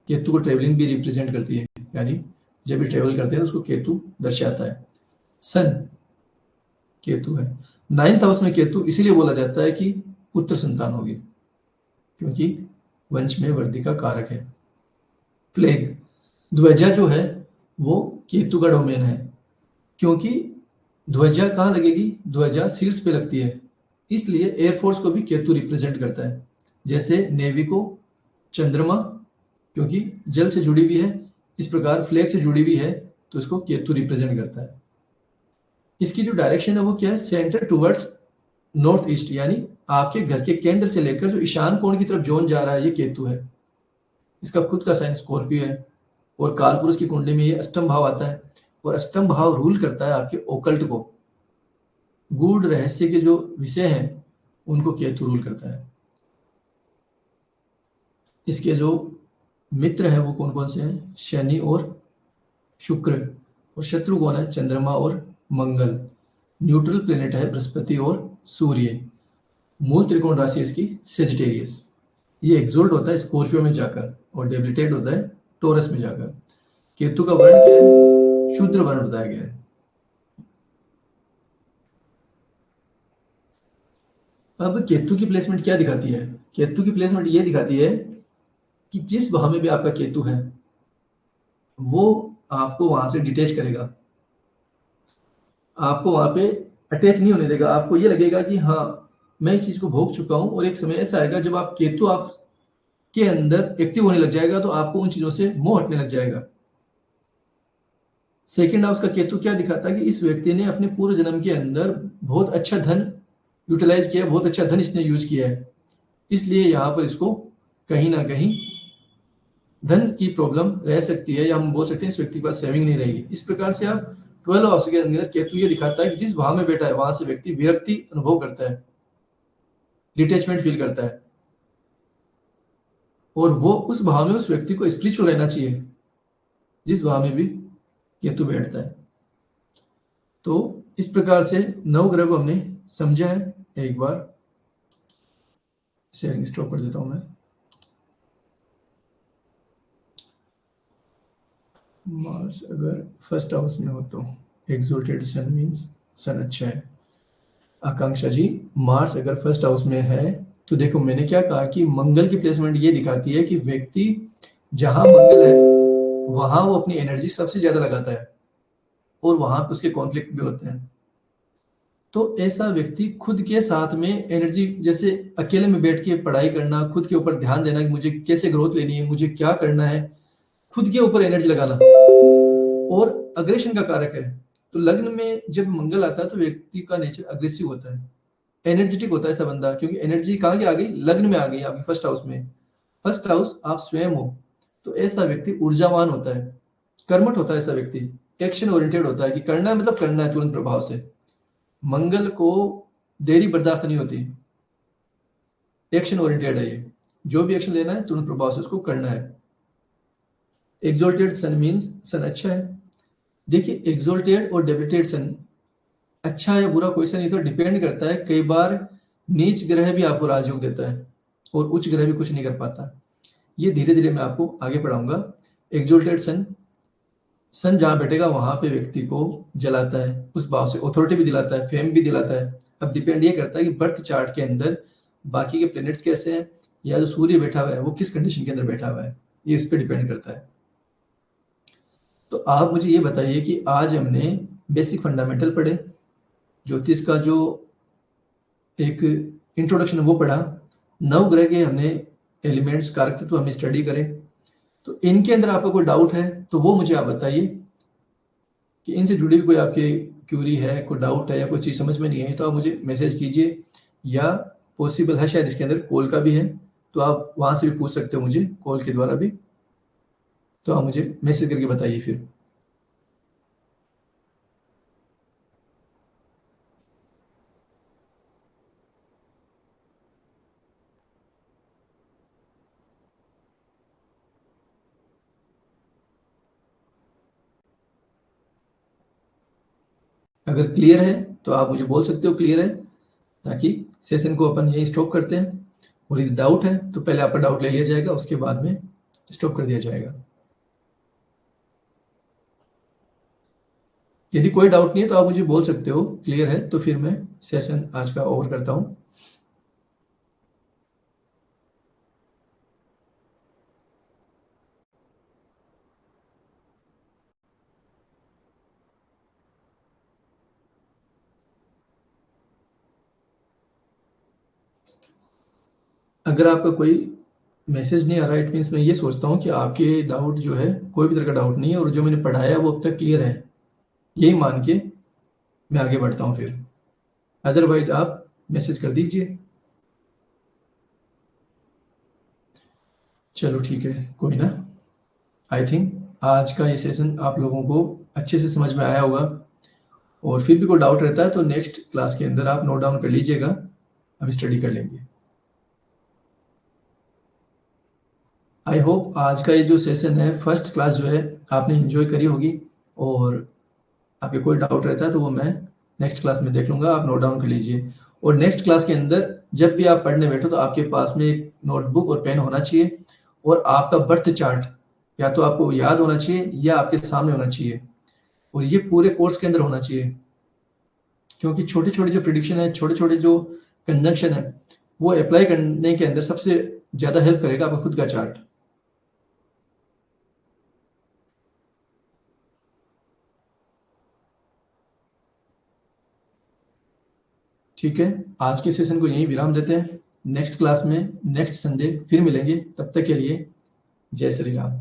केतु को ट्रेवलिंग भी रिप्रेजेंट करती है, यानी जब भी ट्रेवल करते हैं तो उसको केतु दर्शाता है। सन केतु है। 9th हाउस में केतु इसीलिए बोला जाता है कि पुत्र संतान होगी, क्योंकि वंश में वृद्धि का कारक है। प्लेग, ध्वजा जो है वो केतु का डोमेन है, क्योंकि ध्वजा कहाँ लगेगी? ध्वजा शीर्ष पे लगती है, इसलिए एयरफोर्स को भी केतु रिप्रेजेंट करता है। जैसे नेवी को चंद्रमा, क्योंकि जल से जुड़ी हुई है, इस प्रकार फ्लैग से जुड़ी हुई है तो इसको केतु रिप्रेजेंट करता है। इसकी जो डायरेक्शन है वो क्या है? सेंटर टुवर्ड्स नॉर्थ ईस्ट, यानी आपके घर के केंद्र से लेकर जो ईशान कोण की तरफ जोन जा रहा है ये केतु है। इसका खुद का साइन स्कॉर्पियो है और कालपुरुष की कुंडली में ये अष्टम भाव आता है, और अष्टम भाव रूल करता है आपके ओकल्ट को। गूढ़ रहस्य के जो विषय हैं उनको केतु रूल करता है। इसके जो मित्र हैं वो कौन कौन से हैं? शनि और शुक्र, और शत्रु कौन है? चंद्रमा और मंगल। न्यूट्रल प्लेनेट है बृहस्पति और सूर्य। मूल त्रिकोण राशि इसकी सेजिटेरियस। ये एक्सोल्ट होता है स्कॉर्पियो में जाकर और डेबिलिटेट होता है टोरस में जाकर। केतु का वर्ण क्या है? शूद्र वर्ण बताया गया है। अब केतु की प्लेसमेंट क्या दिखाती है? केतु की प्लेसमेंट ये दिखाती है कि जिस भाव में भी आपका केतु है वो आपको वहां से डिटेच करेगा, आपको वहां पे अटैच नहीं होने देगा। आपको ये लगेगा कि हाँ मैं इस चीज को भोग चुका हूं, और एक समय ऐसा आएगा जब आप केतु आपके अंदर एक्टिव होने लग जाएगा तो आपको उन चीजों से मोह हटने लग जाएगा। सेकेंड हाउस का केतु क्या दिखाता है कि इस व्यक्ति ने अपने पूरे जन्म के अंदर बहुत अच्छा धन यूटिलाइज किया, बहुत अच्छा धन इसने यूज किया है, इसलिए यहाँ पर इसको कहीं ना कहीं धन की प्रॉब्लम रह सकती है, या हम बोल सकते हैं इस व्यक्ति के पास सेविंग नहीं रहेगी। इस प्रकार से आप 12 हाउस के अंदर केतु ये दिखाता है कि जिस भाव में बैठा है वहां से व्यक्ति विरक्ति अनुभव करता है, डिटेचमेंट फील करता है, और वो उस भाव में उस व्यक्ति को स्पिरिचुअल रहना चाहिए जिस भाव में भी केतु बैठता है। तो इस प्रकार से 9 ग्रह को हमने समझा है। एक बार शेयरिंग स्टॉप कर देता हूं मैं। मार्स अगर फर्स्ट हाउस में हो तो एक्सोल्टेड सन मीन्स सन अच्छा है। आकांक्षा जी, मार्स अगर फर्स्ट हाउस में है तो देखो मैंने क्या कहा कि मंगल की प्लेसमेंट ये दिखाती है कि व्यक्ति जहां मंगल है वहां वो अपनी एनर्जी सबसे ज्यादा लगाता है, और वहां पे उसके कॉन्फ्लिक्ट भी होते हैं। तो ऐसा व्यक्ति खुद के साथ में एनर्जी, जैसे अकेले में बैठ के पढ़ाई करना, खुद के ऊपर ध्यान देना कि मुझे कैसे ग्रोथ लेनी है, मुझे क्या करना है, खुद के ऊपर एनर्जी लगाना, और अग्रेशन का कारक है। तो लग्न में जब मंगल आता है तो व्यक्ति का नेचर अग्रेसिव होता है, एनर्जेटिक होता है ऐसा बंदा, क्योंकि एनर्जी कहाँ की आ गई? लग्न में आ गई आपकी फर्स्ट हाउस में। फर्स्ट हाउस आप स्वयं हो, तो ऐसा व्यक्ति ऊर्जावान होता है, कर्मठ होता है ऐसा व्यक्ति, एक्शन ओरिएंटेड होता है कि करना है मतलब करना है तुरंत प्रभाव से। मंगल को देरी बर्दाश्त नहीं होती, एक्शन ओरिएंटेड है ये, जो भी एक्शन लेना है तुरंत प्रभाव से उसको करना है। एक्सोल्टेड सन मीन्स सन अच्छा है। देखिए एक्सोल्टेड और डेबिलिटेड सन अच्छा या बुरा कोई सा नहीं, तो डिपेंड करता है। कई बार नीच ग्रह भी आपको राजयोग देता है और उच्च ग्रह भी कुछ नहीं कर पाता। ये धीरे धीरे मैं आपको आगे पढ़ाऊंगा। एक्सोल्टेड सन, सन जहां बैठेगा वहां पे व्यक्ति को जलाता है, उस भाव से अथॉरिटी भी दिलाता है, फेम भी दिलाता है। अब डिपेंड ये करता है कि बर्थ चार्ट के अंदर बाकी के प्लैनेट्स कैसे हैं, या जो सूर्य बैठा हुआ है वो किस कंडीशन के अंदर बैठा हुआ है, ये इस पे डिपेंड करता है। तो आप मुझे ये बताइए कि आज हमने बेसिक फंडामेंटल पढ़े, ज्योतिष का जो एक इंट्रोडक्शन वो पढ़ा, नवग्रह के हमने एलिमेंट्स कारक तत्व हमने स्टडी करे। तो इनके अंदर आपका कोई डाउट है तो वो मुझे आप बताइए कि इनसे जुड़ी हुई कोई आपकी क्यूरी है, कोई डाउट है या कोई चीज़ समझ में नहीं आई तो आप मुझे मैसेज कीजिए, या पॉसिबल है शायद इसके अंदर कॉल का भी है तो आप वहाँ से भी पूछ सकते हो मुझे कॉल के द्वारा भी, तो आप मुझे मैसेज करके बताइए फिर। अगर क्लियर है तो आप मुझे बोल सकते हो क्लियर है, ताकि सेशन को अपन यही स्टॉप करते हैं। और यदि डाउट है तो पहले आपका डाउट ले लिया जाएगा, उसके बाद में स्टॉप कर दिया जाएगा। यदि कोई डाउट नहीं है तो आप मुझे बोल सकते हो क्लियर है, तो फिर मैं सेशन आज का ओवर करता हूँ। अगर आपका कोई मैसेज नहीं आ रहा है, इट मीन्स मैं ये सोचता हूँ कि आपके डाउट जो है कोई भी तरह का डाउट नहीं है और जो मैंने पढ़ाया है वो अब तक क्लियर है, यही मान के मैं आगे बढ़ता हूँ फिर। अदरवाइज आप मैसेज कर दीजिए। चलो ठीक है, कोई ना। आई थिंक आज का ये सेशन आप लोगों को अच्छे से समझ में आया होगा, और फिर भी कोई डाउट रहता है तो नेक्स्ट क्लास के अंदर आप नोट डाउन कर लीजिएगा, हम स्टडी कर लेंगे। आई होप आज का ये जो सेशन है फर्स्ट क्लास जो है आपने एंजॉय करी होगी, और आपके कोई डाउट रहता है तो वो मैं नेक्स्ट क्लास में देख लूँगा, आप नोट डाउन कर लीजिए। और नेक्स्ट क्लास के अंदर जब भी आप पढ़ने बैठो तो आपके पास में एक नोटबुक और पेन होना चाहिए, और आपका बर्थ चार्ट या तो आपको याद होना चाहिए या आपके सामने होना चाहिए, और ये पूरे कोर्स के अंदर होना चाहिए, क्योंकि छोटे-छोटे जो प्रिडिक्शन है, छोटे-छोटे जो कंजंक्शन है, वो अप्लाई करने के अंदर सबसे ज़्यादा हेल्प करेगा आपका खुद का चार्ट। ठीक है, आज के सेशन को यहीं विराम देते हैं। नेक्स्ट क्लास में नेक्स्ट संडे फिर मिलेंगे, तब तक के लिए जय श्री राम।